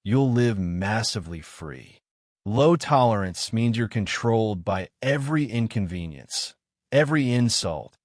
you'll live massively free. Low tolerance means you're controlled by every inconvenience, every insult,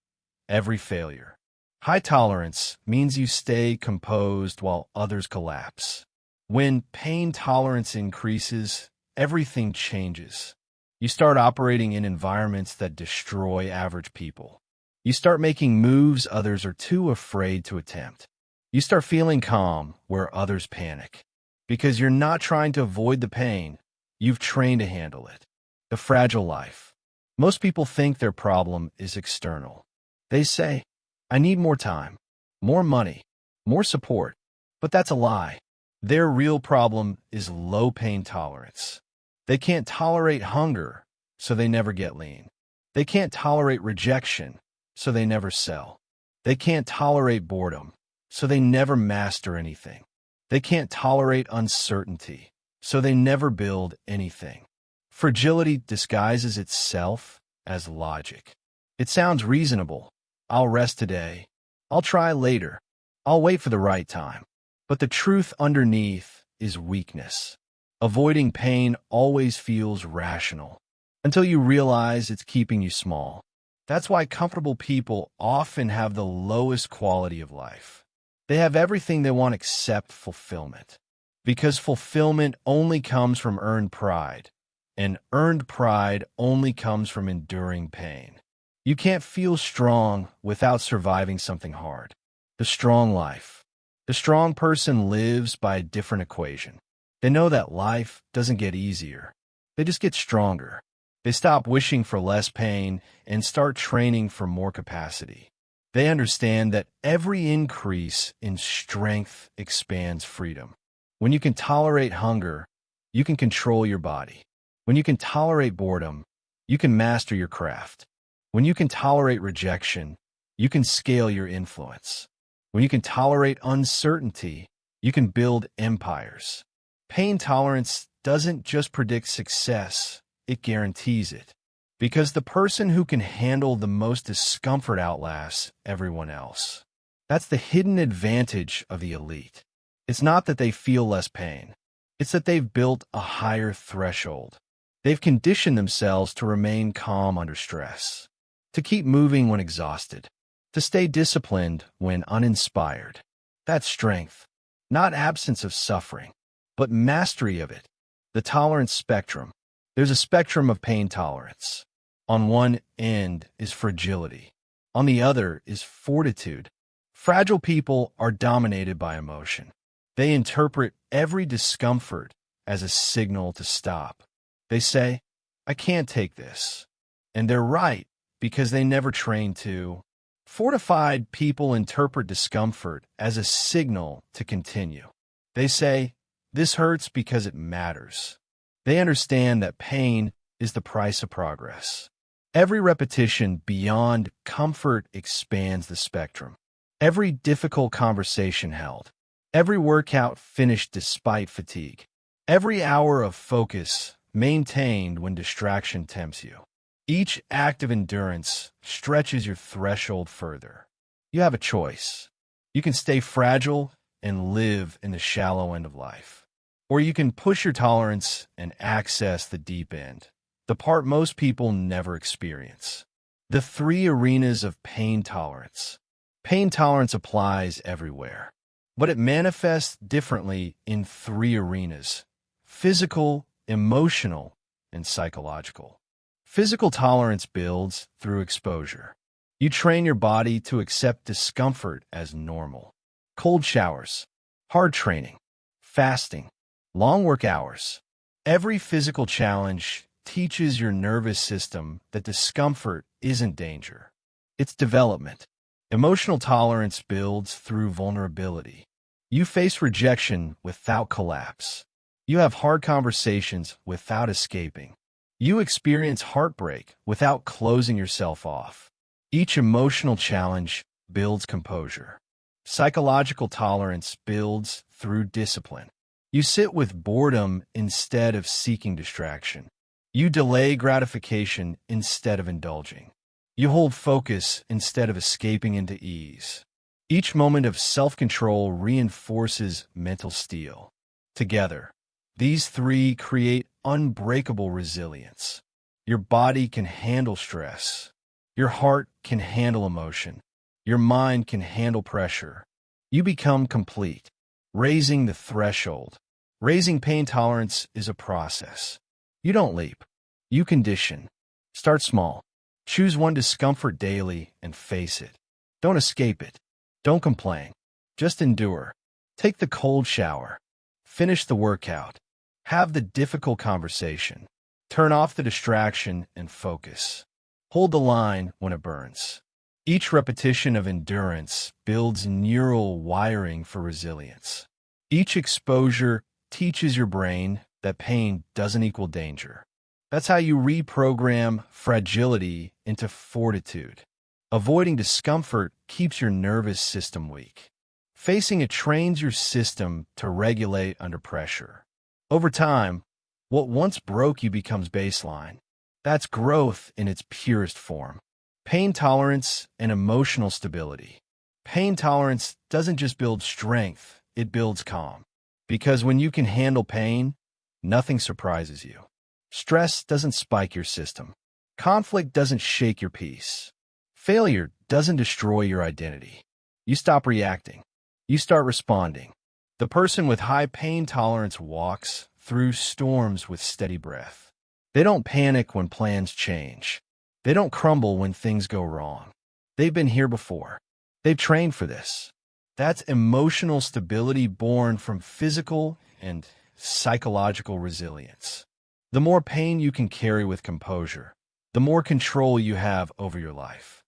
every failure. High tolerance means you stay composed while others collapse. When pain tolerance increases, everything changes. You start operating in environments that destroy average people. You start making moves others are too afraid to attempt. You start feeling calm where others panic. Because you're not trying to avoid the pain, You've trained to handle it. The fragile life. Most people think their problem is external. They say, I need more time, more money, more support. But that's a lie. Their real problem is low pain tolerance. They can't tolerate hunger, so they never get lean. They can't tolerate rejection, so they never sell. They can't tolerate boredom, so they never master anything. They can't tolerate uncertainty, so they never build anything. Fragility disguises itself as logic. It sounds reasonable. I'll rest today. I'll try later. I'll wait for the right time. But the truth underneath is weakness. Avoiding pain always feels rational until you realize it's keeping you small. That's why comfortable people often have the lowest quality of life. They have everything they want except fulfillment. Because fulfillment only comes from earned pride, and earned pride only comes from enduring pain. You can't feel strong without surviving something hard. The strong life. The strong person lives by a different equation. They know that life doesn't get easier. They just get stronger. They stop wishing for less pain and start training for more capacity. They understand that every increase in strength expands freedom. When you can tolerate hunger, you can control your body. When you can tolerate boredom, you can master your craft. When you can tolerate rejection, you can scale your influence. When you can tolerate uncertainty, you can build empires. Pain tolerance doesn't just predict success, it guarantees it. Because the person who can handle the most discomfort outlasts everyone else. That's the hidden advantage of the elite. It's not that they feel less pain. It's that they've built a higher threshold. They've conditioned themselves to remain calm under stress, to keep moving when exhausted, to stay disciplined when uninspired. That's strength, not absence of suffering, but mastery of it. The tolerance spectrum. There's a spectrum of pain tolerance. On one end is fragility. On the other is fortitude. Fragile people are dominated by emotion. They interpret every discomfort as a signal to stop. They say, I can't take this. And they're right, because they never trained to. Fortified people interpret discomfort as a signal to continue. They say, this hurts because it matters. They understand that pain is the price of progress. Every repetition beyond comfort expands the spectrum. Every difficult conversation held. Every workout finished despite fatigue. Every hour of focus maintained when distraction tempts you. Each act of endurance stretches your threshold further. You have a choice. You can stay fragile and live in the shallow end of life. Or you can push your tolerance and access the deep end, the part most people never experience. The three arenas of pain tolerance. Pain tolerance applies everywhere, but it manifests differently in three arenas: physical, emotional, and psychological. Physical tolerance builds through exposure. You train your body to accept discomfort as normal. Cold showers, hard training, fasting, long work hours. Every physical challenge teaches your nervous system that discomfort isn't danger. It's development. Emotional tolerance builds through vulnerability. You face rejection without collapse. You have hard conversations without escaping. You experience heartbreak without closing yourself off. Each emotional challenge builds composure. Psychological tolerance builds through discipline. You sit with boredom instead of seeking distraction. You delay gratification instead of indulging. You hold focus instead of escaping into ease. Each moment of self-control reinforces mental steel. Together, these three create unbreakable resilience. Your body can handle stress. Your heart can handle emotion. Your mind can handle pressure. You become complete. Raising the threshold. Raising pain tolerance is a process. You don't leap. You condition. Start small. Choose one discomfort daily and face it. Don't escape it. Don't complain. Just endure. Take the cold shower. Finish the workout. Have the difficult conversation. Turn off the distraction and focus. Hold the line when it burns. Each repetition of endurance builds neural wiring for resilience. Each exposure teaches your brain that pain doesn't equal danger. That's how you reprogram fragility into fortitude. Avoiding discomfort keeps your nervous system weak. Facing it trains your system to regulate under pressure. Over time, what once broke you becomes baseline. That's growth in its purest form. Pain tolerance and emotional stability. Pain tolerance doesn't just build strength, it builds calm. Because when you can handle pain, nothing surprises you. Stress doesn't spike your system. Conflict doesn't shake your peace. Failure doesn't destroy your identity. You stop reacting. You start responding. The person with high pain tolerance walks through storms with steady breath. They don't panic when plans change. They don't crumble when things go wrong. They've been here before. They've trained for this. That's emotional stability born from physical and psychological resilience. The more pain you can carry with composure, the more control you have over your life.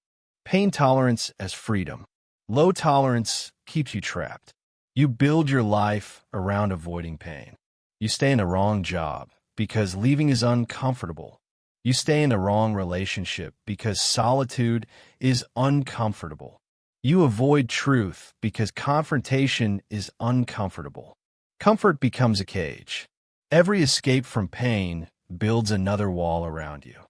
Pain tolerance as freedom. Low tolerance keeps you trapped. You build your life around avoiding pain. You stay in the wrong job because leaving is uncomfortable. You stay in the wrong relationship because solitude is uncomfortable. You avoid truth because confrontation is uncomfortable. Comfort becomes a cage. Every escape from pain builds another wall around you.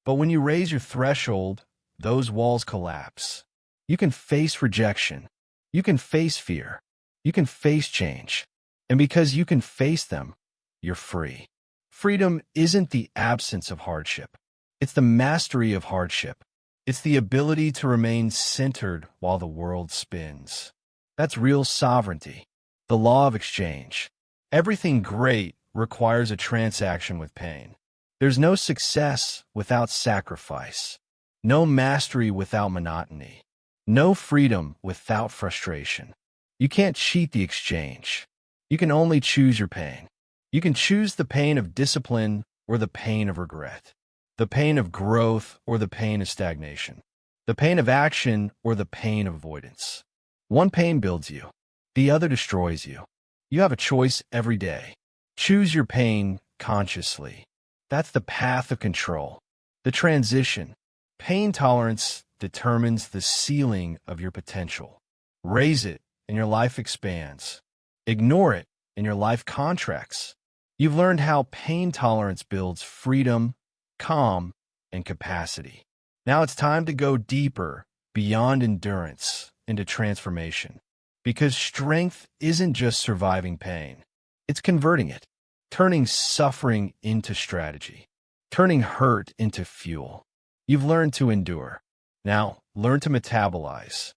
But when you raise your threshold, those walls collapse. You can face rejection. You can face fear. You can face change. And because you can face them, you're free. Freedom isn't the absence of hardship. It's the mastery of hardship. It's the ability to remain centered while the world spins. That's real sovereignty. The law of exchange. Everything great requires a transaction with pain. There's no success without sacrifice. No mastery without monotony. No freedom without frustration. You can't cheat the exchange. You can only choose your pain. You can choose the pain of discipline or the pain of regret. The pain of growth or the pain of stagnation. The pain of action or the pain of avoidance. One pain builds you. The other destroys you. You have a choice every day. Choose your pain consciously. That's the path of control. The transition. Pain tolerance determines the ceiling of your potential. Raise it, and your life expands. Ignore it, and your life contracts. You've learned how pain tolerance builds freedom, calm, and capacity. Now it's time to go deeper, beyond endurance, into transformation. Because strength isn't just surviving pain. It's converting it, turning suffering into strategy, turning hurt into fuel. You've learned to endure. Now, learn to metabolize.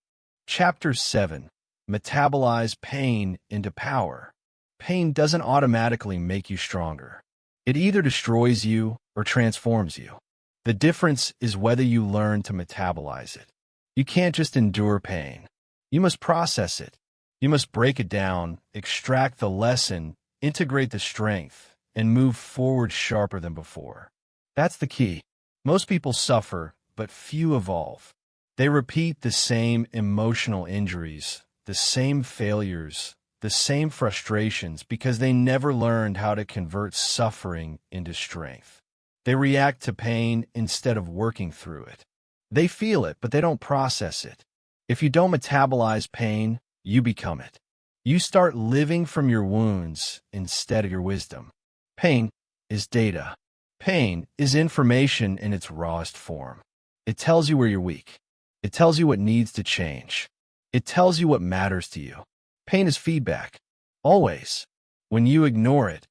Chapter 7. Metabolize pain into power. Pain doesn't automatically make you stronger. It either destroys you or transforms you. The difference is whether you learn to metabolize it. You can't just endure pain. You must process it. You must break it down, extract the lesson, integrate the strength, and move forward sharper than before. That's the key. Most people suffer, but few evolve. They repeat the same emotional injuries, the same failures, the same frustrations because they never learned how to convert suffering into strength. They react to pain instead of working through it. They feel it, but they don't process it. If you don't metabolize pain, you become it. You start living from your wounds instead of your wisdom. Pain is data. Pain is information in its rawest form. It tells you where you're weak. It tells you what needs to change. It tells you what matters to you. Pain is feedback. Always. When you ignore it,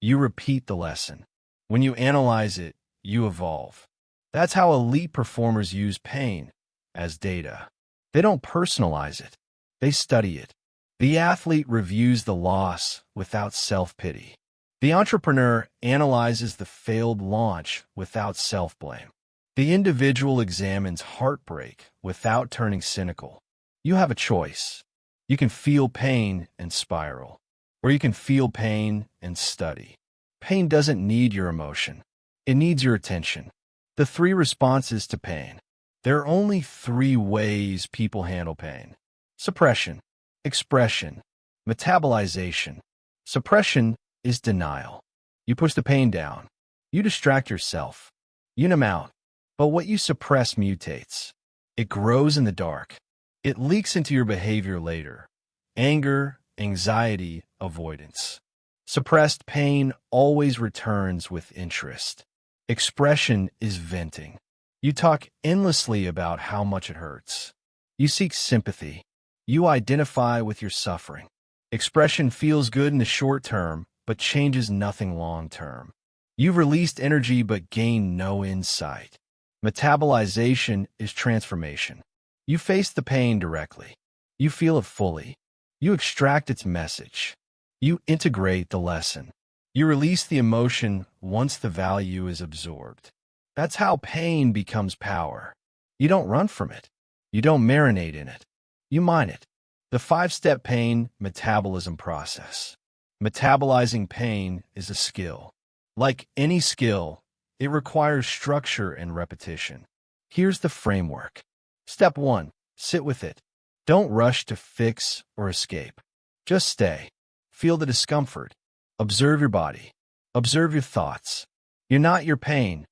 you repeat the lesson. When you analyze it, you evolve. That's how elite performers use pain as data. They don't personalize it. They study it. The athlete reviews the loss without self-pity. The entrepreneur analyzes the failed launch without self-blame. The individual examines heartbreak without turning cynical. You have a choice. You can feel pain and spiral, or you can feel pain and study. Pain doesn't need your emotion. It needs your attention. The 3 responses to pain. There are only 3 ways people handle pain: suppression, expression, metabolization. Suppression is denial. You push the pain down. You distract yourself. You numb out. But what you suppress mutates. It grows in the dark. It leaks into your behavior later. Anger, anxiety, avoidance. Suppressed pain always returns with interest. Expression is venting. You talk endlessly about how much it hurts. You seek sympathy. You identify with your suffering. Expression feels good in the short term, but changes nothing long term. You've released energy but gained no insight. Metabolization is transformation. You face the pain directly. You feel it fully. You extract its message. You integrate the lesson. You release the emotion once the value is absorbed. That's how pain becomes power. You don't run from it. You don't marinate in it. You mine it. The 5-step pain metabolism process. Metabolizing pain is a skill. Like any skill, it requires structure and repetition. Here's the framework. Step 1. Sit with it. Don't rush to fix or escape. Just stay. Feel the discomfort. Observe your body. Observe your thoughts. You're not your pain.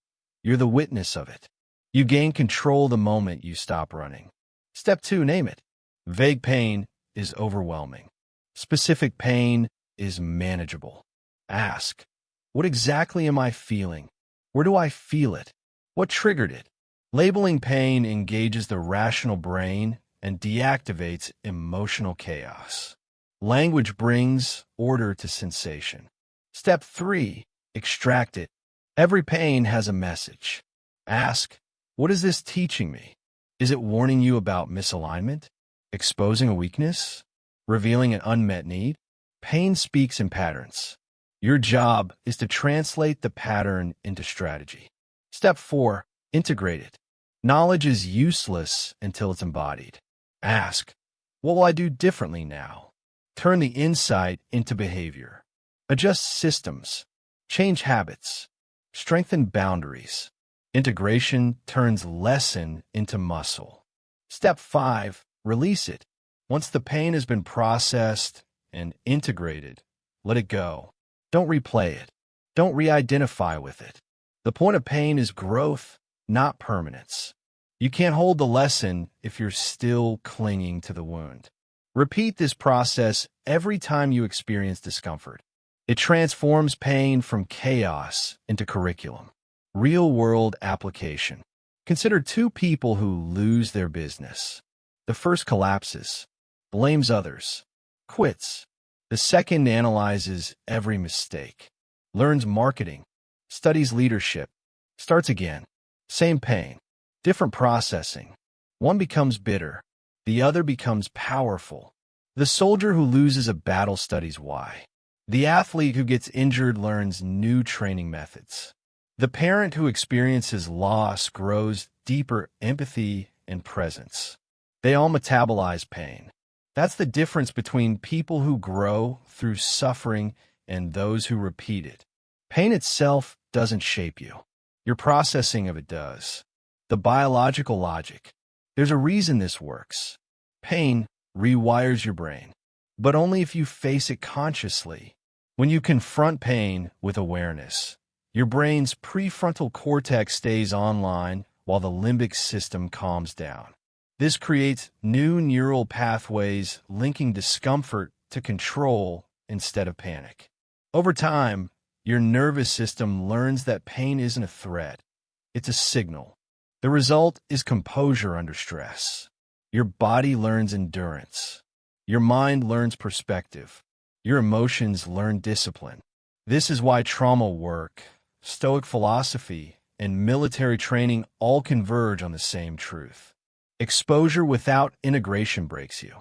You're the witness of it. You gain control the moment you stop running. Step 2. Name it. Vague pain is overwhelming. Specific pain is manageable. Ask, what exactly am I feeling? Where do I feel it? What triggered it? Labeling pain engages the rational brain and deactivates emotional chaos. Language brings order to sensation. Step 3. Extract it. Every pain has a message. Ask, what is this teaching me? Is it warning you about misalignment? Exposing a weakness? Revealing an unmet need? Pain speaks in patterns. Your job is to translate the pattern into strategy. Step 4. Integrate it. Knowledge is useless until it's embodied. Ask, what will I do differently now? Turn the insight into behavior. Adjust systems. Change habits. Strengthen boundaries. Integration turns lesson into muscle. Step 5. Release it. Once the pain has been processed and integrated, let it go. Don't replay it. Don't re-identify with it. The point of pain is growth, not permanence. You can't hold the lesson if you're still clinging to the wound. Repeat this process every time you experience discomfort. It transforms pain from chaos into curriculum. Real-world application. Consider 2 people who lose their business. The first collapses, blames others, quits. The second analyzes every mistake, learns marketing, studies leadership, starts again. Same pain, different processing. One becomes bitter, the other becomes powerful. The soldier who loses a battle studies why. The athlete who gets injured learns new training methods. The parent who experiences loss grows deeper empathy and presence. They all metabolize pain. That's the difference between people who grow through suffering and those who repeat it. Pain itself doesn't shape you. Your processing of it does. The biological logic. There's a reason this works. Pain rewires your brain, but only if you face it consciously. When you confront pain with awareness, your brain's prefrontal cortex stays online while the limbic system calms down. This creates new neural pathways linking discomfort to control instead of panic. Over time, your nervous system learns that pain isn't a threat. It's a signal. The result is composure under stress. Your body learns endurance. Your mind learns perspective. Your emotions learn discipline. This is why trauma work, Stoic philosophy, and military training all converge on the same truth. Exposure without integration breaks you.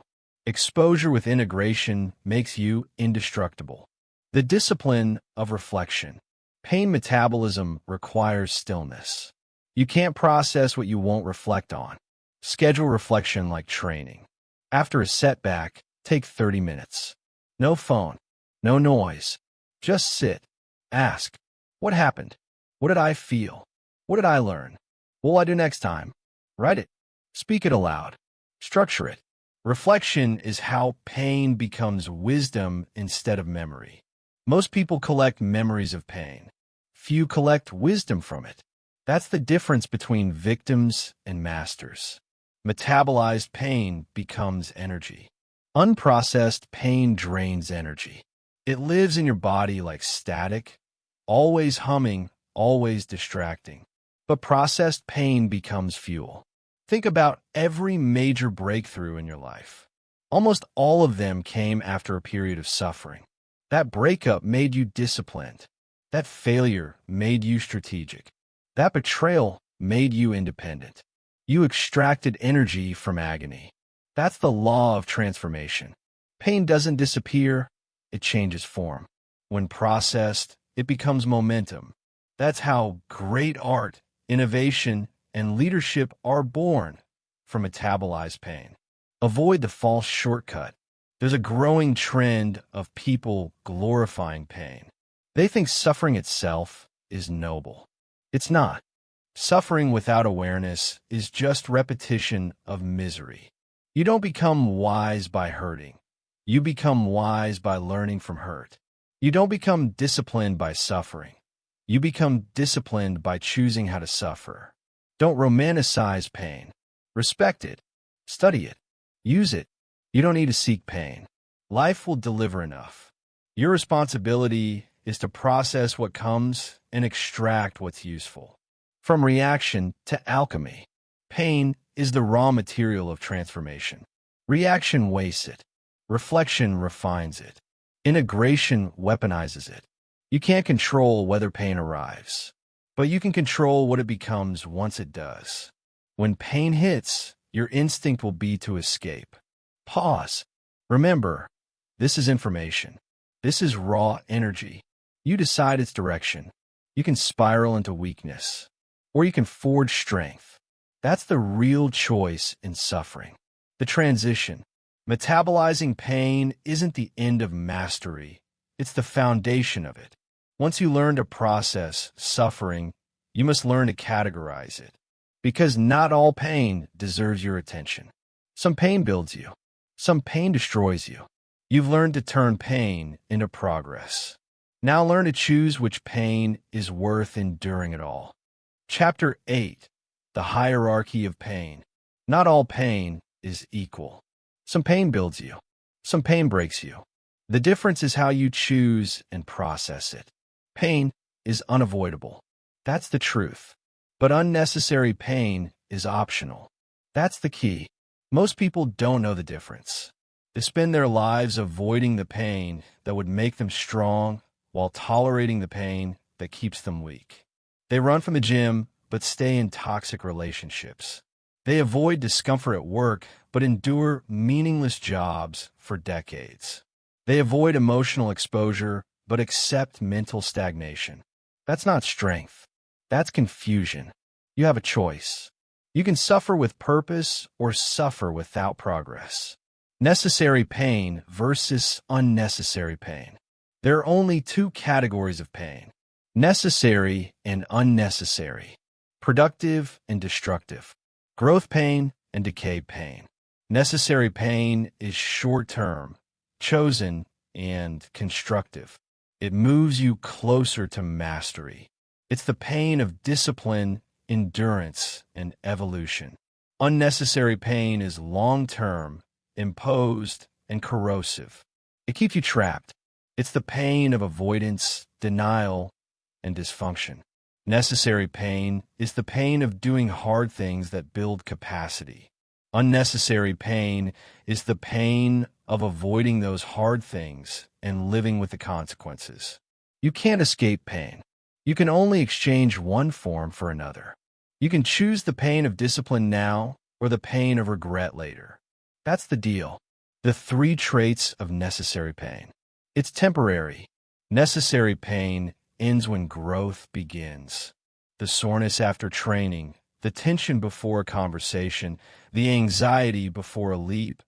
Exposure with integration makes you indestructible. The discipline of reflection. Pain metabolism requires stillness. You can't process what you won't reflect on. Schedule reflection like training. After a setback, take 30 minutes. No phone, no noise. Just sit. Ask, what happened? What did I feel? What did I learn? What will I do next time? Write it. Speak it aloud. Structure it. Reflection is how pain becomes wisdom instead of memory. Most people collect memories of pain. Few collect wisdom from it. That's the difference between victims and masters. Metabolized pain becomes energy. Unprocessed pain drains energy. It lives in your body like static, always humming, always distracting. But processed pain becomes fuel. Think about every major breakthrough in your life. Almost all of them came after a period of suffering. That breakup made you disciplined. That failure made you strategic. That betrayal made you independent. You extracted energy from agony. That's the law of transformation. Pain doesn't disappear, it changes form. When processed, it becomes momentum. That's how great art, innovation, and leadership are born from metabolized pain. Avoid the false shortcut. There's a growing trend of people glorifying pain. They think suffering itself is noble. It's not. Suffering without awareness is just repetition of misery. You don't become wise by hurting. You become wise by learning from hurt. You don't become disciplined by suffering. You become disciplined by choosing how to suffer. Don't romanticize pain. Respect it. Study it. Use it. You don't need to seek pain. Life will deliver enough. Your responsibility is to process what comes and extract what's useful. From reaction to alchemy, pain is the raw material of transformation. Reaction wastes it. Reflection refines it. Integration weaponizes it. You can't control whether pain arrives, but you can control what it becomes once it does. When pain hits, your instinct will be to escape. Pause. Remember, this is information. This is raw energy. You decide its direction. You can spiral into weakness, or you can forge strength. That's the real choice in suffering. The transition. Metabolizing pain isn't the end of mastery. It's the foundation of it. Once you learn to process suffering, you must learn to categorize it. Because not all pain deserves your attention. Some pain builds you. Some pain destroys you. You've learned to turn pain into progress. Now learn to choose which pain is worth enduring it all. Chapter 8. The Hierarchy of Pain. Not all pain is equal. Some pain builds you. Some pain breaks you. The difference is how you choose and process it. Pain is unavoidable. That's the truth. But unnecessary pain is optional. That's the key. Most people don't know the difference. They spend their lives avoiding the pain that would make them strong while tolerating the pain that keeps them weak. They run from the gym but stay in toxic relationships. They avoid discomfort at work but endure meaningless jobs for decades. They avoid emotional exposure but accept mental stagnation. That's not strength. That's confusion. You have a choice. You can suffer with purpose or suffer without progress. Necessary pain versus unnecessary pain. There are only two categories of pain: necessary and unnecessary, productive and destructive, growth pain and decay pain. Necessary pain is short-term, chosen, and constructive. It moves you closer to mastery. It's the pain of discipline, endurance, and evolution. Unnecessary pain is long-term, imposed, and corrosive. It keeps you trapped. It's the pain of avoidance, denial, and dysfunction. Necessary pain is the pain of doing hard things that build capacity. Unnecessary pain is the pain of avoiding those hard things and living with the consequences. You can't escape pain. You can only exchange one form for another. You can choose the pain of discipline now or the pain of regret later. That's the deal. The three traits of necessary pain. It's temporary. Necessary pain ends when growth begins. The soreness after training, the tension before a conversation, the anxiety before a leap,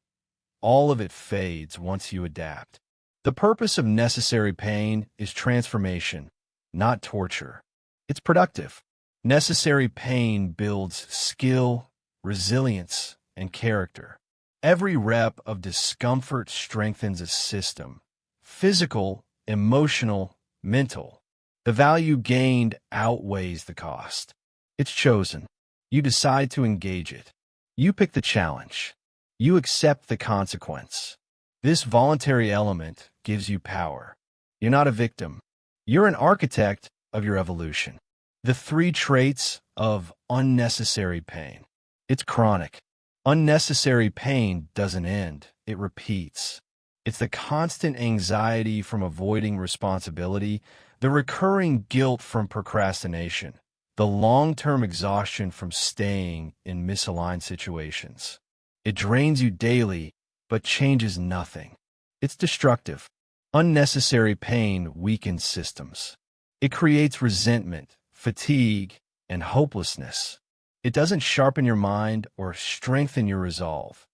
all of it fades once you adapt. The purpose of necessary pain is transformation, not torture. It's productive. Necessary pain builds skill, resilience, and character. Every rep of discomfort strengthens a system: physical, emotional, mental. The value gained outweighs the cost. It's chosen. You decide to engage it. You pick the challenge. You accept the consequence. This voluntary element gives you power. You're not a victim. You're an architect of your evolution. The 3 traits of unnecessary pain. It's chronic. Unnecessary pain doesn't end. It repeats. It's the constant anxiety from avoiding responsibility, the recurring guilt from procrastination, the long-term exhaustion from staying in misaligned situations. It drains you daily, but changes nothing. It's destructive. Unnecessary pain weakens systems. It creates resentment, fatigue, and hopelessness. It doesn't sharpen your mind or strengthen your resolve.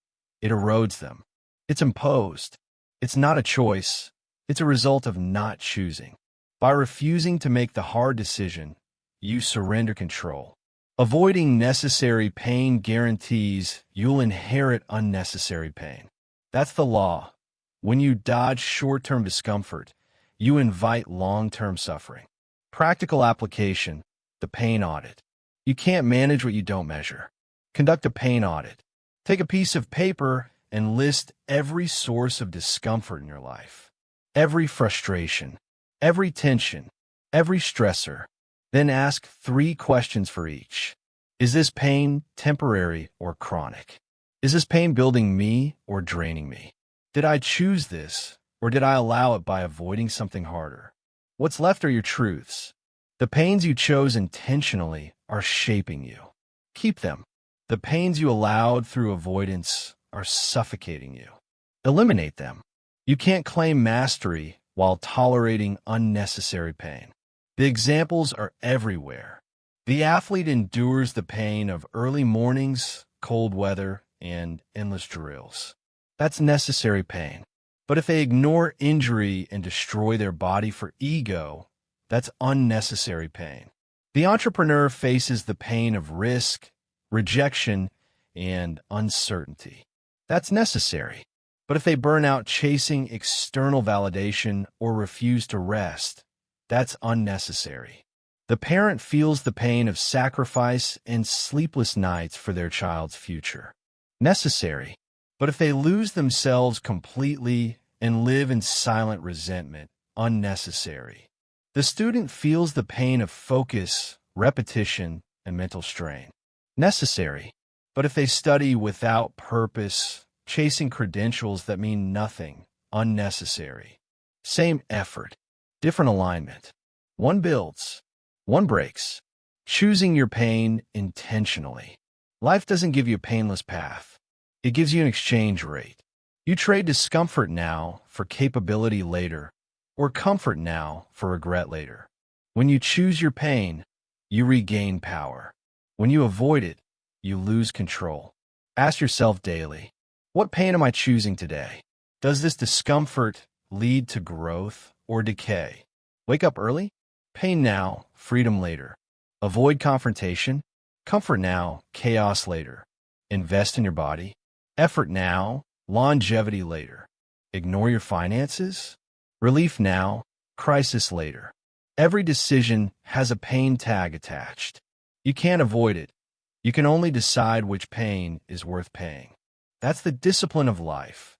It erodes them. It's imposed. It's not a choice. It's a result of not choosing. By refusing to make the hard decision, you surrender control. Avoiding necessary pain guarantees you'll inherit unnecessary pain. That's the law. When you dodge short-term discomfort, you invite long-term suffering. Practical application: the pain audit. You can't manage what you don't measure. Conduct a pain audit. Take a piece of paper and list every source of discomfort in your life. Every frustration, every tension, every stressor. Then ask 3 questions for each. Is this pain temporary or chronic? Is this pain building me or draining me? Did I choose this, or did I allow it by avoiding something harder? What's left are your truths. The pains you chose intentionally are shaping you. Keep them. The pains you allowed through avoidance are suffocating you. Eliminate them. You can't claim mastery while tolerating unnecessary pain. The examples are everywhere. The athlete endures the pain of early mornings, cold weather, and endless drills. That's necessary pain. But if they ignore injury and destroy their body for ego, that's unnecessary pain. The entrepreneur faces the pain of risk, rejection, and uncertainty. That's necessary. But if they burn out chasing external validation or refuse to rest, that's unnecessary. The parent feels the pain of sacrifice and sleepless nights for their child's future. Necessary. But if they lose themselves completely and live in silent resentment, unnecessary. The student feels the pain of focus, repetition, and mental strain. Necessary. But if they study without purpose, chasing credentials that mean nothing, unnecessary. Same effort, different alignment. One builds, one breaks. Choosing your pain intentionally. Life doesn't give you a painless path. It gives you an exchange rate. You trade discomfort now for capability later, or comfort now for regret later. When you choose your pain, you regain power. When you avoid it, you lose control. Ask yourself daily, what pain am I choosing today? Does this discomfort lead to growth or decay? Wake up early? Pain now, freedom later. Avoid confrontation? Comfort now, chaos later. Invest in your body? Effort now, longevity later. Ignore your finances? Relief now, crisis later. Every decision has a pain tag attached. You can't avoid it. You can only decide which pain is worth paying. That's the discipline of life.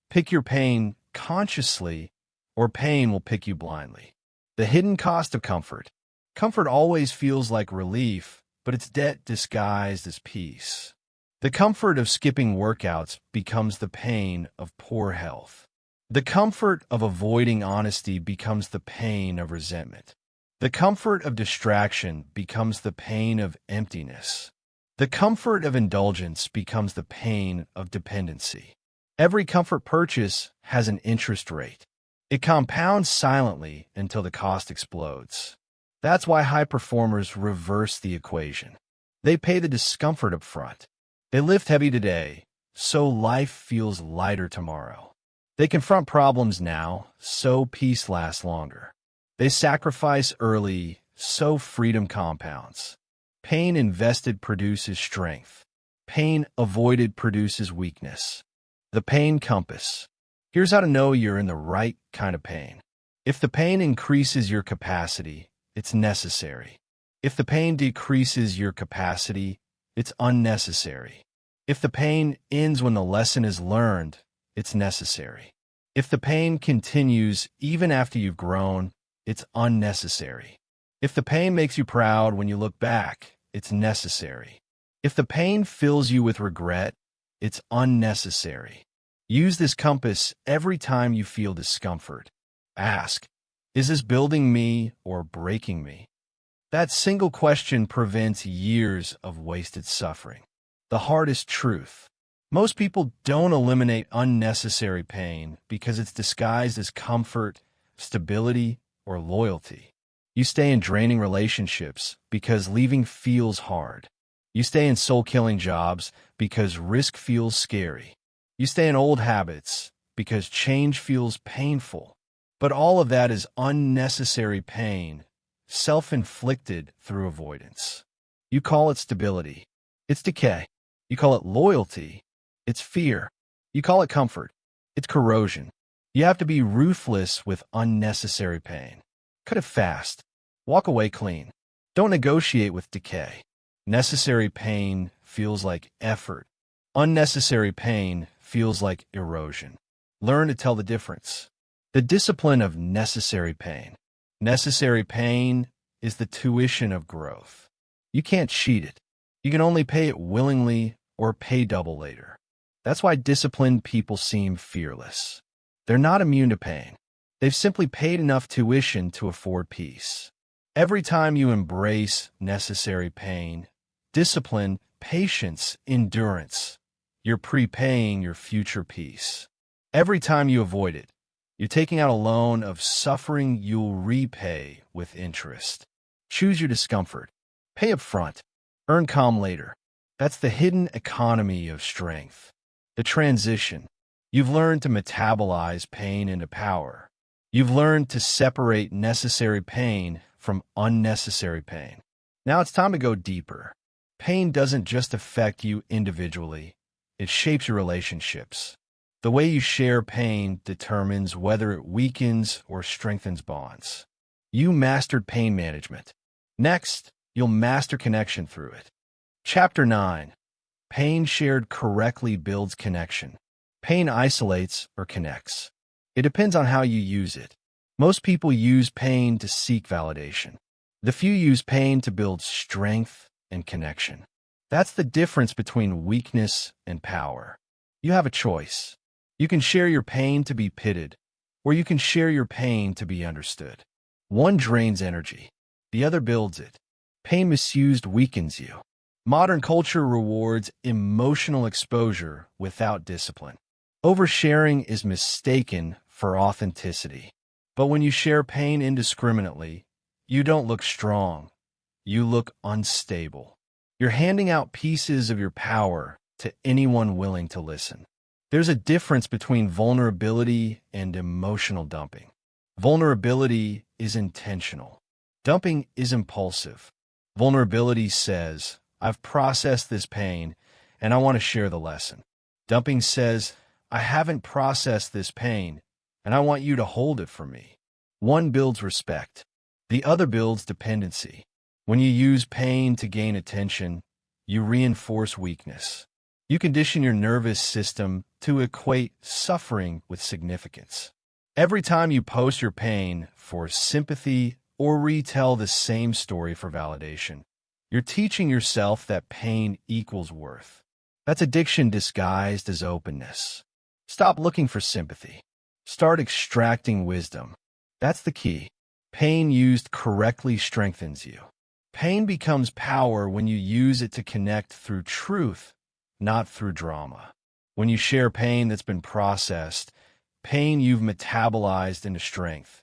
Pick your pain consciously, or pain will pick you blindly. The hidden cost of comfort. Comfort always feels like relief, but it's debt disguised as peace. The comfort of skipping workouts becomes the pain of poor health. The comfort of avoiding honesty becomes the pain of resentment. The comfort of distraction becomes the pain of emptiness. The comfort of indulgence becomes the pain of dependency. Every comfort purchase has an interest rate. It compounds silently until the cost explodes. That's why high performers reverse the equation. They pay the discomfort up front. They lift heavy today, so life feels lighter tomorrow. They confront problems now, so peace lasts longer. They sacrifice early, so freedom compounds. Pain invested produces strength. Pain avoided produces weakness. The pain compass. Here's how to know you're in the right kind of pain. If the pain increases your capacity, it's necessary. If the pain decreases your capacity, it's unnecessary. If the pain ends when the lesson is learned, it's necessary. If the pain continues even after you've grown, it's unnecessary. If the pain makes you proud when you look back, it's necessary. If the pain fills you with regret, it's unnecessary. Use this compass every time you feel discomfort. Ask, is this building me or breaking me? That single question prevents years of wasted suffering. The hardest truth. Most people don't eliminate unnecessary pain because it's disguised as comfort, stability, or loyalty. You stay in draining relationships because leaving feels hard. You stay in soul-killing jobs because risk feels scary. You stay in old habits because change feels painful. But all of that is unnecessary pain, self-inflicted through avoidance. You call it stability. It's decay. You call it loyalty. It's fear. You call it comfort. It's corrosion. You have to be ruthless with unnecessary pain. Cut it fast. Walk away clean. Don't negotiate with decay. Necessary pain feels like effort. Unnecessary pain feels like erosion. Learn to tell the difference. The discipline of necessary pain. Necessary pain is the tuition of growth. You can't cheat it. You can only pay it willingly or pay double later. That's why disciplined people seem fearless. They're not immune to pain. They've simply paid enough tuition to afford peace. Every time you embrace necessary pain, discipline, patience, endurance, you're prepaying your future peace. Every time you avoid it, you're taking out a loan of suffering you'll repay with interest. Choose your discomfort. Pay up front. Earn calm later. That's the hidden economy of strength. The transition. You've learned to metabolize pain into power. You've learned to separate necessary pain from unnecessary pain. Now it's time to go deeper. Pain doesn't just affect you individually. It shapes your relationships. The way you share pain determines whether it weakens or strengthens bonds. You mastered pain management. Next, you'll master connection through it. Chapter 9. Pain shared correctly builds connection. Pain isolates or connects. It depends on how you use it. Most people use pain to seek validation. The few use pain to build strength and connection. That's the difference between weakness and power. You have a choice. You can share your pain to be pitied, or you can share your pain to be understood. One drains energy. The other builds it. Pain misused weakens you. Modern culture rewards emotional exposure without discipline. Oversharing is mistaken for authenticity. But when you share pain indiscriminately, you don't look strong. You look unstable. You're handing out pieces of your power to anyone willing to listen. There's a difference between vulnerability and emotional dumping. Vulnerability is intentional. Dumping is impulsive. Vulnerability says, I've processed this pain, and I want to share the lesson. Dumping says, I haven't processed this pain, and I want you to hold it for me. One builds respect. The other builds dependency. When you use pain to gain attention, you reinforce weakness. You condition your nervous system to equate suffering with significance. Every time you post your pain for sympathy or retell the same story for validation, you're teaching yourself that pain equals worth. That's addiction disguised as openness. Stop looking for sympathy. Start extracting wisdom. That's the key. Pain used correctly strengthens you. Pain becomes power when you use it to connect through truth, not through drama. When you share pain that's been processed, pain you've metabolized into strength,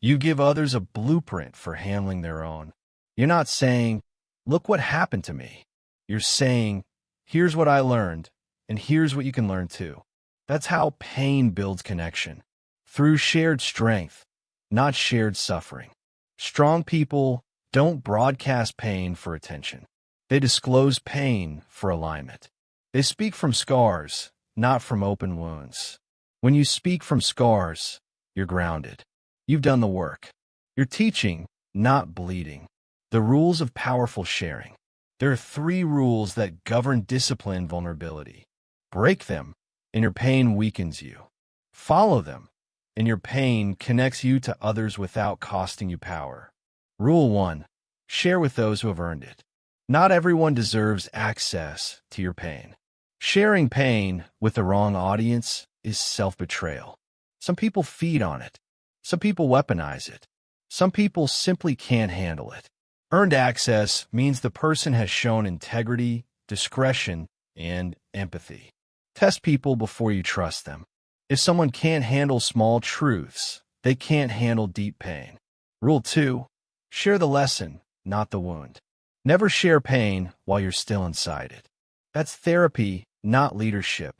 you give others a blueprint for handling their own. You're not saying, look what happened to me. You're saying, here's what I learned, and here's what you can learn too. That's how pain builds connection. Through shared strength, not shared suffering. Strong people don't broadcast pain for attention. They disclose pain for alignment. They speak from scars, not from open wounds. When you speak from scars, you're grounded. You've done the work. You're teaching, not bleeding. The rules of powerful sharing. There are 3 rules that govern disciplined vulnerability. Break them, and your pain weakens you. Follow them, and your pain connects you to others without costing you power. Rule 1. Share with those who have earned it. Not everyone deserves access to your pain. Sharing pain with the wrong audience is self-betrayal. Some people feed on it. Some people weaponize it. Some people simply can't handle it. Earned access means the person has shown integrity, discretion, and empathy. Test people before you trust them. If someone can't handle small truths, they can't handle deep pain. Rule 2. Share the lesson, not the wound. Never share pain while you're still inside it. That's therapy, not leadership.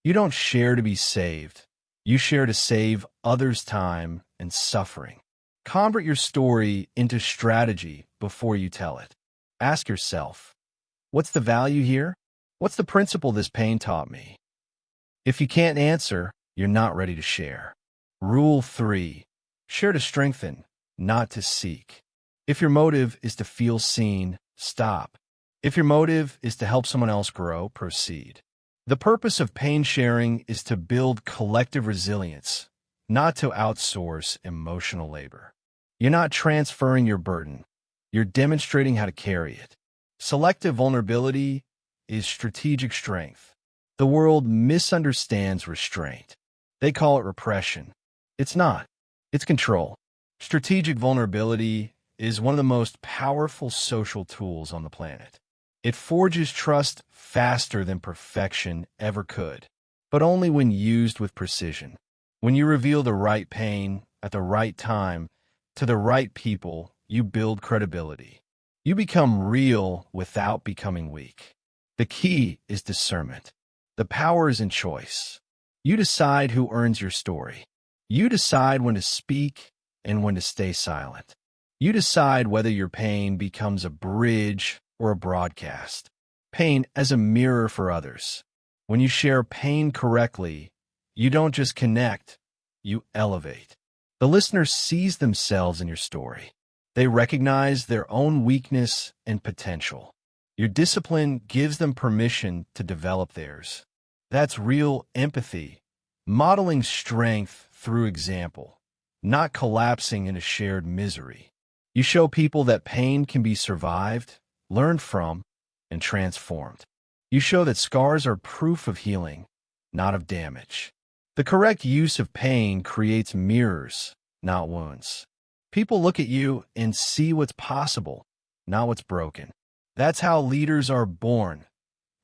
You don't share to be saved. You share to save others' time and suffering. Convert your story into strategy before you tell it. Ask yourself, what's the value here? What's the principle this pain taught me? If you can't answer, you're not ready to share. Rule 3. Share to strengthen, not to seek. If your motive is to feel seen, stop. If your motive is to help someone else grow, proceed. The purpose of pain sharing is to build collective resilience, not to outsource emotional labor. You're not transferring your burden. You're demonstrating how to carry it. Selective vulnerability is strategic strength. The world misunderstands restraint. They call it repression. It's not. It's control. Strategic vulnerability is one of the most powerful social tools on the planet. It forges trust faster than perfection ever could, but only when used with precision. When you reveal the right pain at the right time to the right people, you build credibility. You become real without becoming weak. The key is discernment. The power is in choice. You decide who earns your story. You decide when to speak and when to stay silent. You decide whether your pain becomes a bridge or a broadcast. Pain as a mirror for others. When you share pain correctly, you don't just connect, you elevate. The listener sees themselves in your story. They recognize their own weakness and potential. Your discipline gives them permission to develop theirs. That's real empathy, modeling strength through example, not collapsing into shared misery. You show people that pain can be survived, learned from, and transformed. You show that scars are proof of healing, not of damage. The correct use of pain creates mirrors, not wounds. People look at you and see what's possible, not what's broken. That's how leaders are born,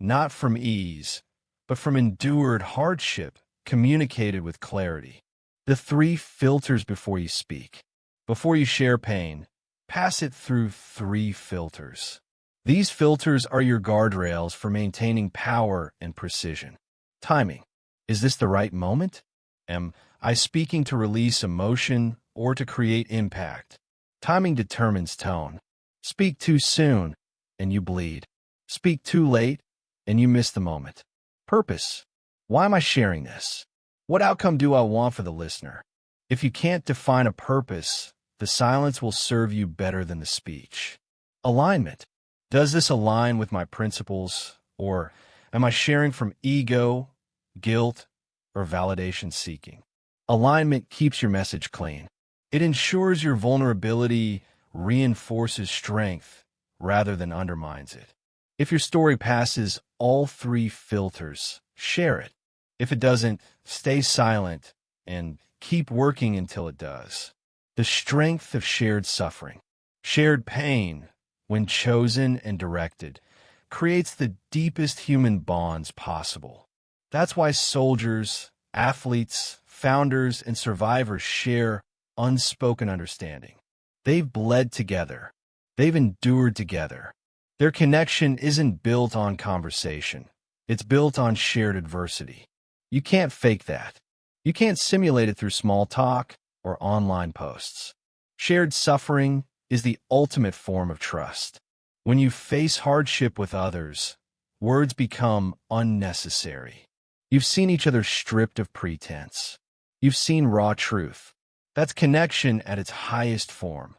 not from ease, but from endured hardship communicated with clarity. The 3 filters before you speak. Before you share pain, pass it through 3 filters. These filters are your guardrails for maintaining power and precision. Timing. Is this the right moment? Am I speaking to release emotion or to create impact? Timing determines tone. Speak too soon, and you bleed. Speak too late, and you miss the moment. Purpose. Why am I sharing this? What outcome do I want for the listener? If you can't define a purpose, the silence will serve you better than the speech. Alignment. Does this align with my principles, or am I sharing from ego, guilt, or validation seeking? Alignment keeps your message clean. It ensures your vulnerability reinforces strength rather than undermines it. If your story passes all 3 filters, share it. If it doesn't, stay silent and keep working until it does. The strength of shared suffering. Shared pain, when chosen and directed, creates the deepest human bonds possible. That's why soldiers, athletes, founders, and survivors share unspoken understanding. They've bled together. They've endured together. Their connection isn't built on conversation. It's built on shared adversity. You can't fake that. You can't simulate it through small talk or online posts. Shared suffering is the ultimate form of trust. When you face hardship with others, words become unnecessary. You've seen each other stripped of pretense. You've seen raw truth. That's connection at its highest form.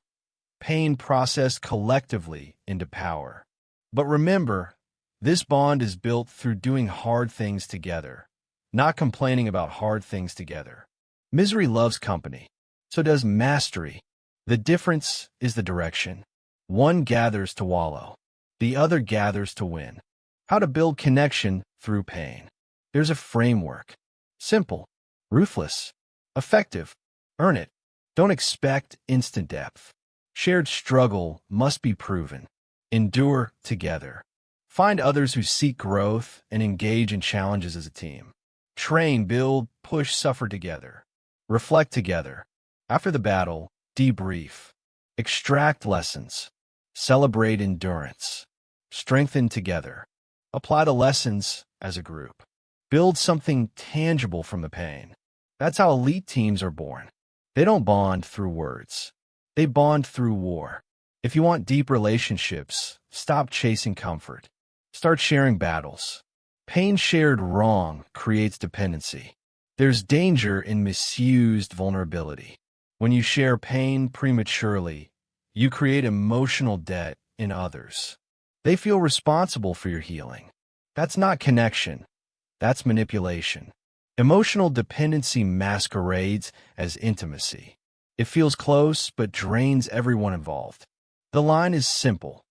Pain processed collectively into power. But remember, this bond is built through doing hard things together, not complaining about hard things together. Misery loves company. So does mastery. The difference is the direction. One gathers to wallow. The other gathers to win. How to build connection through pain. There's a framework. Simple, ruthless, effective. Earn it. Don't expect instant depth. Shared struggle must be proven. Endure together. Find others who seek growth and engage in challenges as a team. Train, build, push, suffer together. Reflect together. After the battle, debrief. Extract lessons. Celebrate endurance. Strengthen together. Apply the lessons as a group. Build something tangible from the pain. That's how elite teams are born. They don't bond through words. They bond through war. If you want deep relationships, stop chasing comfort. Start sharing battles. Pain shared wrong creates dependency. There's danger in misused vulnerability. When you share pain prematurely, you create emotional debt in others. They feel responsible for your healing. That's not connection. That's manipulation. Emotional dependency masquerades as intimacy. It feels close, but drains everyone involved. The line is simple.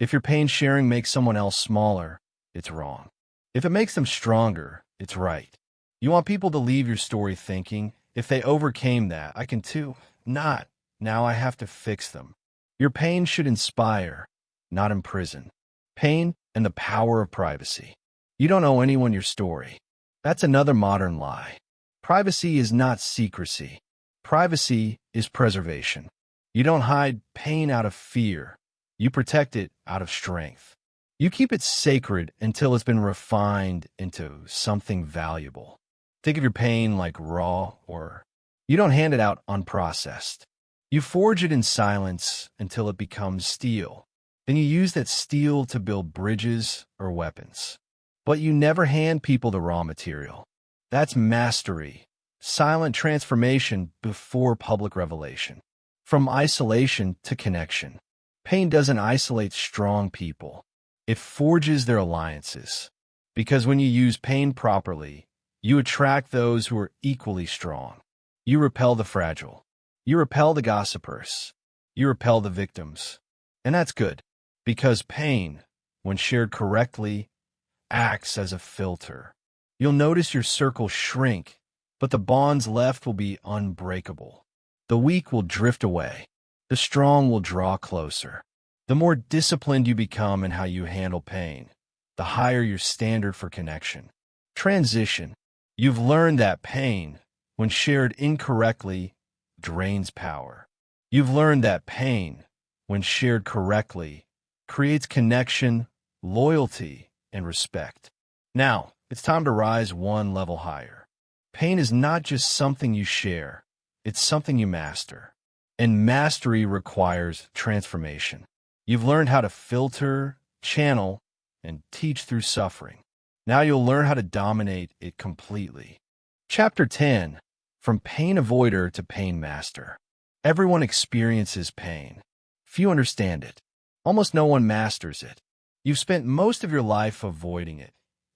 If your pain sharing makes someone else smaller, it's wrong. If it makes them stronger, it's right. You want people to leave your story thinking, if they overcame that, I can too. Not, now I have to fix them. Your pain should inspire, not imprison. Pain and the power of privacy. You don't owe anyone your story. That's another modern lie. Privacy is not secrecy. Privacy is preservation. You don't hide pain out of fear. You protect it out of strength. You keep it sacred until it's been refined into something valuable. Think of your pain like raw, or you don't hand it out unprocessed. You forge it in silence until it becomes steel. Then you use that steel to build bridges or weapons. But you never hand people the raw material. That's mastery. Silent transformation before public revelation. From isolation to connection. Pain doesn't isolate strong people. It forges their alliances. Because when you use pain properly, you attract those who are equally strong. You repel the fragile. You repel the gossipers. You repel the victims. And that's good. Because pain, when shared correctly, acts as a filter. You'll notice your circle shrink, but the bonds left will be unbreakable. The weak will drift away. The strong will draw closer. The more disciplined you become in how you handle pain, the higher your standard for connection. Transition. You've learned that pain, when shared incorrectly, drains power. You've learned that pain, when shared correctly, creates connection, loyalty, and respect. Now, it's time to rise one level higher. Pain is not just something you share, it's something you master. And mastery requires transformation. You've learned how to filter, channel, and teach through suffering. Now you'll learn how to dominate it completely. Chapter 10. From Pain Avoider to Pain Master. Everyone experiences pain. Few understand it. Almost no one masters it. You've spent most of your life avoiding it,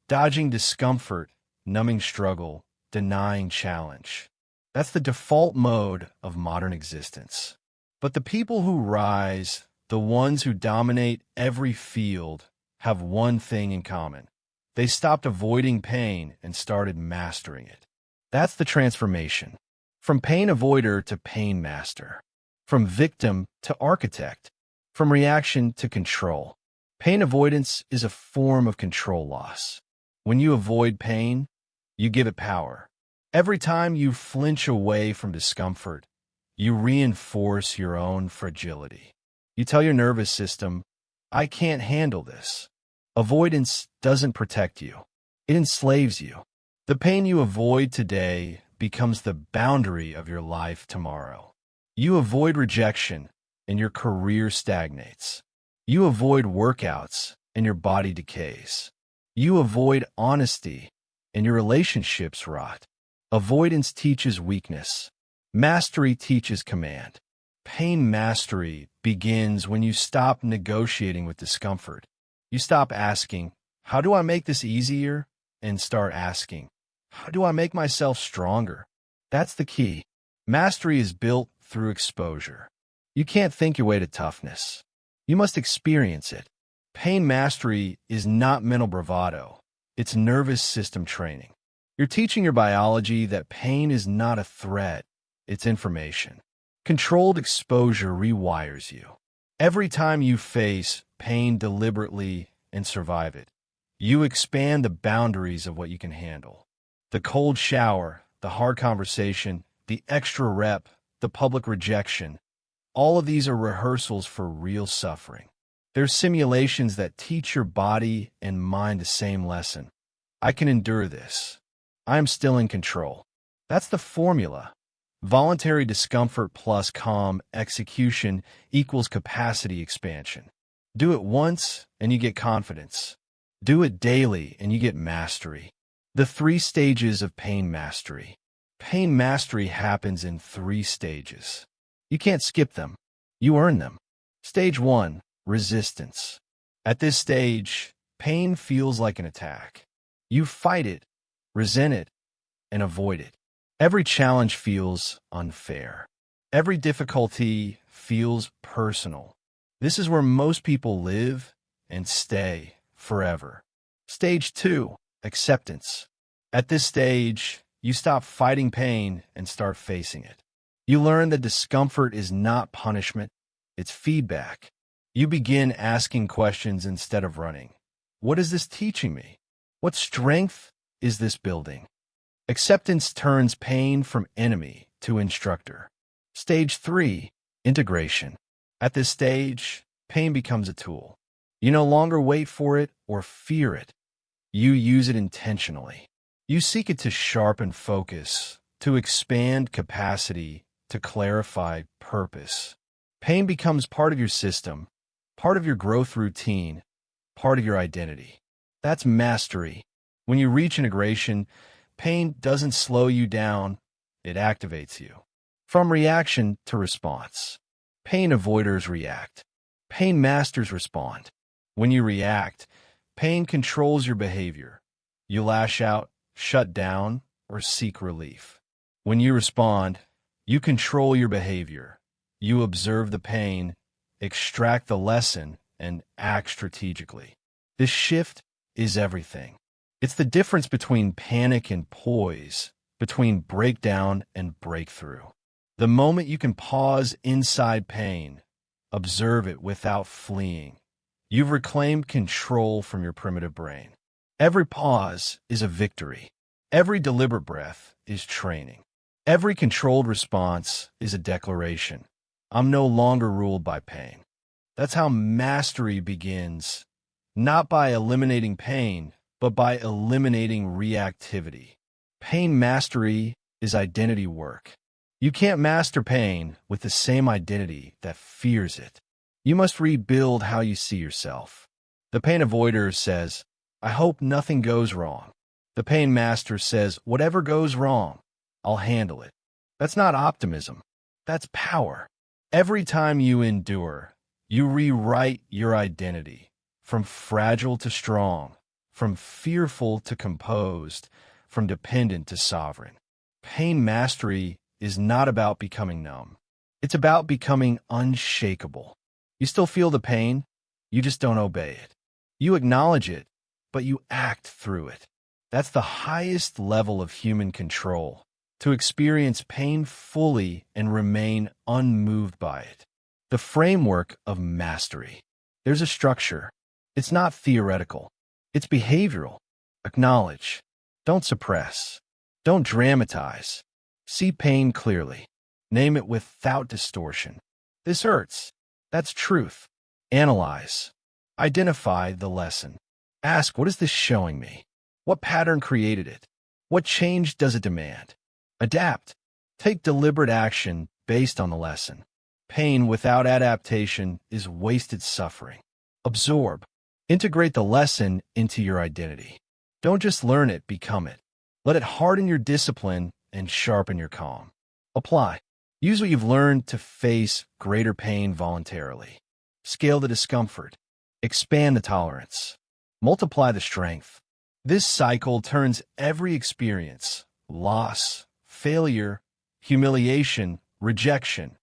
dodging discomfort, numbing struggle, denying challenge. That's the default mode of modern existence. But the people who rise, the ones who dominate every field, have one thing in common. They stopped avoiding pain and started mastering it. That's the transformation. From pain avoider to pain master. From victim to architect. From reaction to control. Pain avoidance is a form of control loss. When you avoid pain, you give it power. Every time you flinch away from discomfort, you reinforce your own fragility. You tell your nervous system, I can't handle this. Avoidance doesn't protect you. It enslaves you. The pain you avoid today becomes the boundary of your life tomorrow. You avoid rejection, and your career stagnates. You avoid workouts, and your body decays. You avoid honesty, and your relationships rot. Avoidance teaches weakness. Mastery teaches command. Pain mastery begins when you stop negotiating with discomfort. You stop asking, "How do I make this easier?" and start asking, "How do I make myself stronger?" That's the key. Mastery is built through exposure. You can't think your way to toughness. You must experience it. Pain mastery is not mental bravado. It's nervous system training. You're teaching your biology that pain is not a threat. It's information. Controlled exposure rewires you. Every time you face pain deliberately and survive it, you expand the boundaries of what you can handle. The cold shower, the hard conversation, the extra rep, the public rejection, all of these are rehearsals for real suffering. They're simulations that teach your body and mind the same lesson. I can endure this. I am still in control. That's the formula. Voluntary discomfort plus calm execution equals capacity expansion. Do it once and you get confidence. Do it daily and you get mastery. The 3 stages of pain mastery. Pain mastery happens in 3 stages. You can't skip them. You earn them. Stage 1, resistance. At this stage, pain feels like an attack. You fight it, resent it, and avoid it. Every challenge feels unfair. Every difficulty feels personal. This is where most people live and stay forever. Stage 2, acceptance. At this stage, you stop fighting pain and start facing it. You learn that discomfort is not punishment, it's feedback. You begin asking questions instead of running. What is this teaching me? What strength is this building? Acceptance turns pain from enemy to instructor. Stage 3, integration. At this stage, pain becomes a tool. You no longer wait for it or fear it. You use it intentionally. You seek it to sharpen focus, to expand capacity, to clarify purpose. Pain becomes part of your system, part of your growth routine, part of your identity. That's mastery. When you reach integration, pain doesn't slow you down, it activates you. From reaction to response. Pain avoiders react. Pain masters respond. When you react, pain controls your behavior. You lash out, shut down, or seek relief. When you respond, you control your behavior. You observe the pain, extract the lesson, and act strategically. This shift is everything. It's the difference between panic and poise, between breakdown and breakthrough. The moment you can pause inside pain, observe it without fleeing, you've reclaimed control from your primitive brain. Every pause is a victory. Every deliberate breath is training. Every controlled response is a declaration. I'm no longer ruled by pain. That's how mastery begins, not by eliminating pain, but by eliminating reactivity. Pain mastery is identity work. You can't master pain with the same identity that fears it. You must rebuild how you see yourself. The pain avoider says, "I hope nothing goes wrong." The pain master says, "Whatever goes wrong, I'll handle it." That's not optimism. That's power. Every time you endure, you rewrite your identity from fragile to strong, from fearful to composed, from dependent to sovereign. Pain mastery is not about becoming numb. It's about becoming unshakable. You still feel the pain, you just don't obey it. You acknowledge it, but you act through it. That's the highest level of human control, to experience pain fully and remain unmoved by it. The framework of mastery. There's a structure. It's not theoretical. It's behavioral. Acknowledge. Don't suppress. Don't dramatize. See pain clearly. Name it without distortion. This hurts. That's truth. Analyze. Identify the lesson. Ask, what is this showing me? What pattern created it? What change does it demand? Adapt. Take deliberate action based on the lesson. Pain without adaptation is wasted suffering. Absorb. Integrate the lesson into your identity. Don't just learn it, become it. Let it harden your discipline and sharpen your calm. Apply. Use what you've learned to face greater pain voluntarily. Scale the discomfort. Expand the tolerance. Multiply the strength. This cycle turns every experience, loss, failure, humiliation, rejection,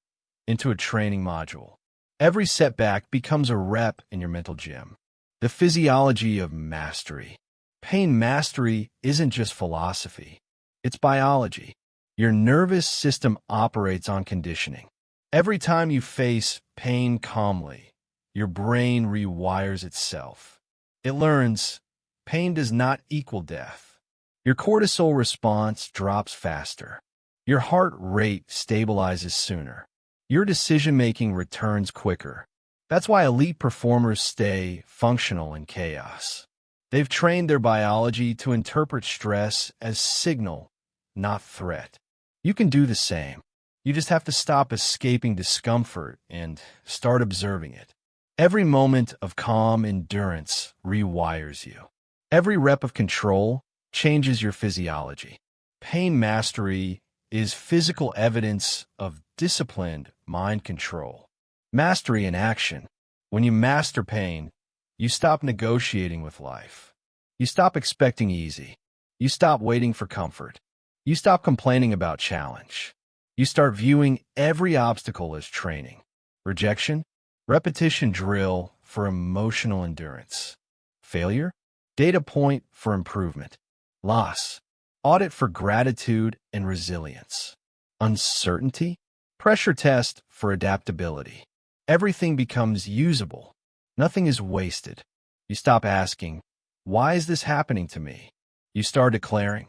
into a training module. Every setback becomes a rep in your mental gym. The physiology of mastery. Pain mastery isn't just philosophy. It's biology. Your nervous system operates on conditioning. Every time you face pain calmly, your brain rewires itself. It learns pain does not equal death. Your cortisol response drops faster. Your heart rate stabilizes sooner. Your decision-making returns quicker. That's why elite performers stay functional in chaos. They've trained their biology to interpret stress as signal, not threat. You can do the same. You just have to stop escaping discomfort and start observing it. Every moment of calm endurance rewires you. Every rep of control changes your physiology. Pain mastery is physical evidence of disciplined mind control. Mastery in action. When you master pain, you stop negotiating with life. You stop expecting easy. You stop waiting for comfort. You stop complaining about challenge. You start viewing every obstacle as training. Rejection? Repetition drill for emotional endurance. Failure? Data point for improvement. Loss? Audit for gratitude and resilience. Uncertainty? Pressure test for adaptability. Everything becomes usable. Nothing is wasted. You stop asking, why is this happening to me? You start declaring,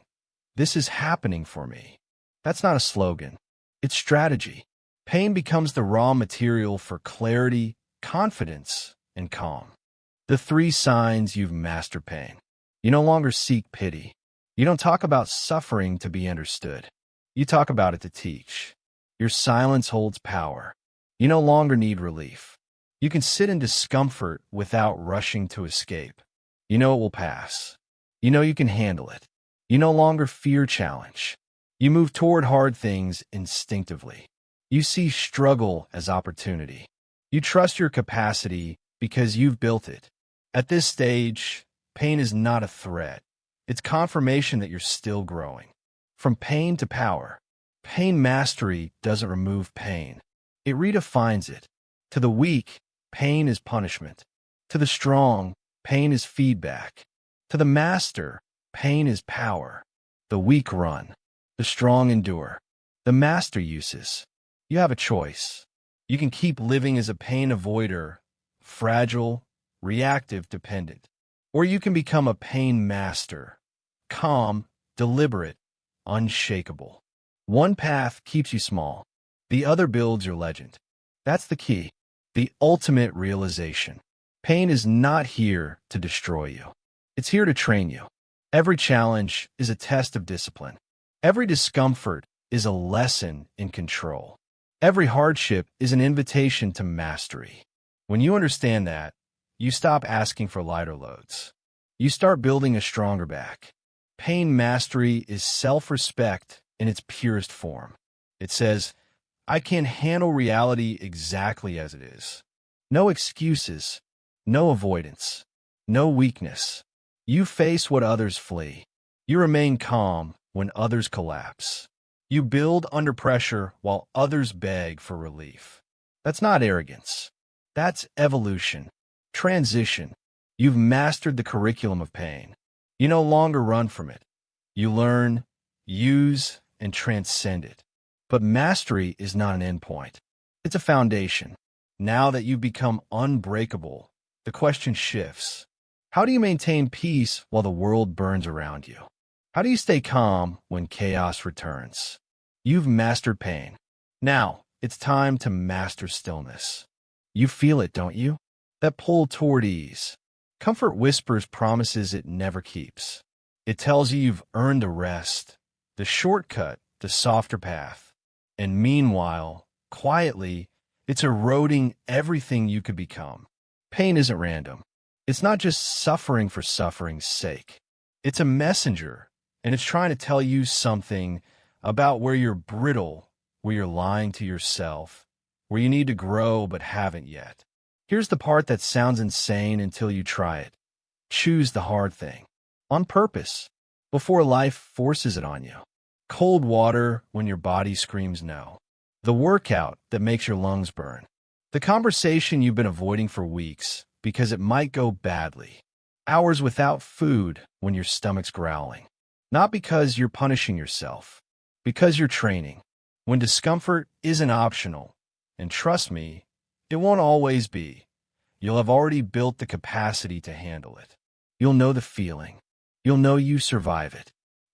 this is happening for me. That's not a slogan. It's strategy. Pain becomes the raw material for clarity, confidence, and calm. The 3 signs you've mastered pain. You no longer seek pity. You don't talk about suffering to be understood. You talk about it to teach. Your silence holds power. You no longer need relief. You can sit in discomfort without rushing to escape. You know it will pass. You know you can handle it. You no longer fear challenge. You move toward hard things instinctively. You see struggle as opportunity. You trust your capacity because you've built it. At this stage, pain is not a threat. It's confirmation that you're still growing. From pain to power. Pain mastery doesn't remove pain. It redefines it. To the weak, pain is punishment. To the strong, pain is feedback. To the master, pain is power. The weak run. The strong endure. The master uses. You have a choice. You can keep living as a pain avoider, fragile, reactive, dependent. Or you can become a pain master, calm, deliberate, unshakable. One path keeps you small. The other builds your legend. That's the key. The ultimate realization. Pain is not here to destroy you. It's here to train you. Every challenge is a test of discipline. Every discomfort is a lesson in control. Every hardship is an invitation to mastery. When you understand that, you stop asking for lighter loads. You start building a stronger back. Pain mastery is self-respect in its purest form. It says, I can handle reality exactly as it is. No excuses, no avoidance, no weakness. You face what others flee. You remain calm when others collapse. You build under pressure while others beg for relief. That's not arrogance. That's evolution. Transition. You've mastered the curriculum of pain. You no longer run from it. You learn, use, and transcend it. But mastery is not an endpoint. It's a foundation. Now that you've become unbreakable, the question shifts. How do you maintain peace while the world burns around you? How do you stay calm when chaos returns? You've mastered pain. Now, it's time to master stillness. You feel it, don't you? That pull toward ease. Comfort whispers promises it never keeps. It tells you you've earned the rest, the shortcut, the softer path. And meanwhile, quietly, it's eroding everything you could become. Pain isn't random. It's not just suffering for suffering's sake. It's a messenger, and it's trying to tell you something about where you're brittle, where you're lying to yourself, where you need to grow but haven't yet. Here's the part that sounds insane until you try it. Choose the hard thing. On purpose. Before life forces it on you. Cold water when your body screams no. The workout that makes your lungs burn. The conversation you've been avoiding for weeks because it might go badly. Hours without food when your stomach's growling. Not because you're punishing yourself. Because you're training. When discomfort isn't optional. And trust me, it won't always be. You'll have already built the capacity to handle it. You'll know the feeling. You'll know you survive it.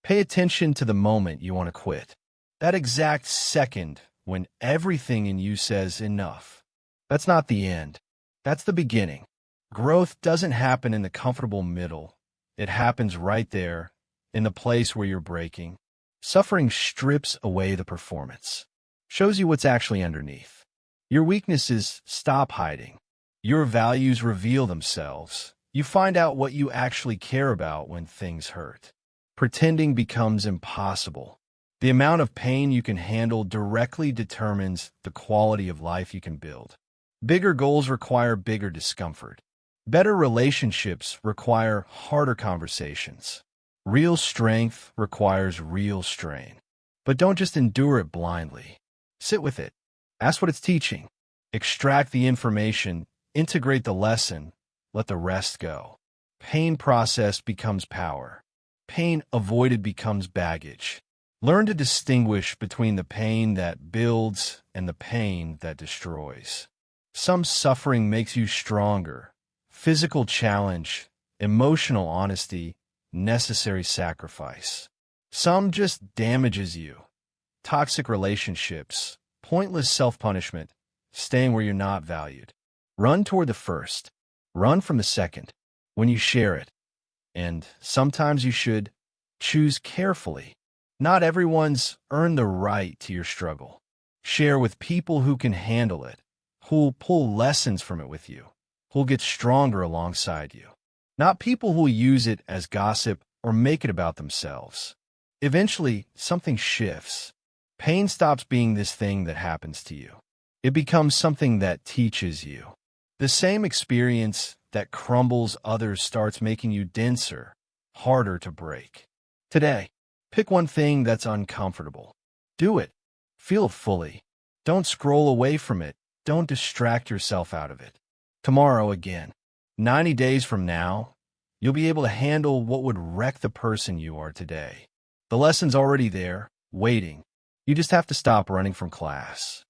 Pay attention to the moment you want to quit. That exact second when everything in you says enough. That's not the end. That's the beginning. Growth doesn't happen in the comfortable middle. It happens right there, in the place where you're breaking. Suffering strips away the performance. Shows you what's actually underneath. Your weaknesses stop hiding. Your values reveal themselves. You find out what you actually care about when things hurt. Pretending becomes impossible. The amount of pain you can handle directly determines the quality of life you can build. Bigger goals require bigger discomfort. Better relationships require harder conversations. Real strength requires real strain. But don't just endure it blindly. Sit with it. Ask what it's teaching. Extract the information. Integrate the lesson. Let the rest go. Pain processed becomes power. Pain avoided becomes baggage. Learn to distinguish between the pain that builds and the pain that destroys. Some suffering makes you stronger. Physical challenge, emotional honesty, necessary sacrifice. Some just damages you. Toxic relationships, pointless self-punishment, staying where you're not valued. Run toward the first. Run from the second. When you share it. And sometimes you should choose carefully. Not everyone's earned the right to your struggle. Share with people who can handle it, who'll pull lessons from it with you, who'll get stronger alongside you. Not people who'll use it as gossip or make it about themselves. Eventually, something shifts. Pain stops being this thing that happens to you. It becomes something that teaches you. The same experience that crumbles others starts making you denser, harder to break. Today, pick one thing that's uncomfortable. Do it. Feel it fully. Don't scroll away from it. Don't distract yourself out of it. Tomorrow again. 90 days from now, you'll be able to handle what would wreck the person you are today. The lesson's already there, waiting. You just have to stop running from class.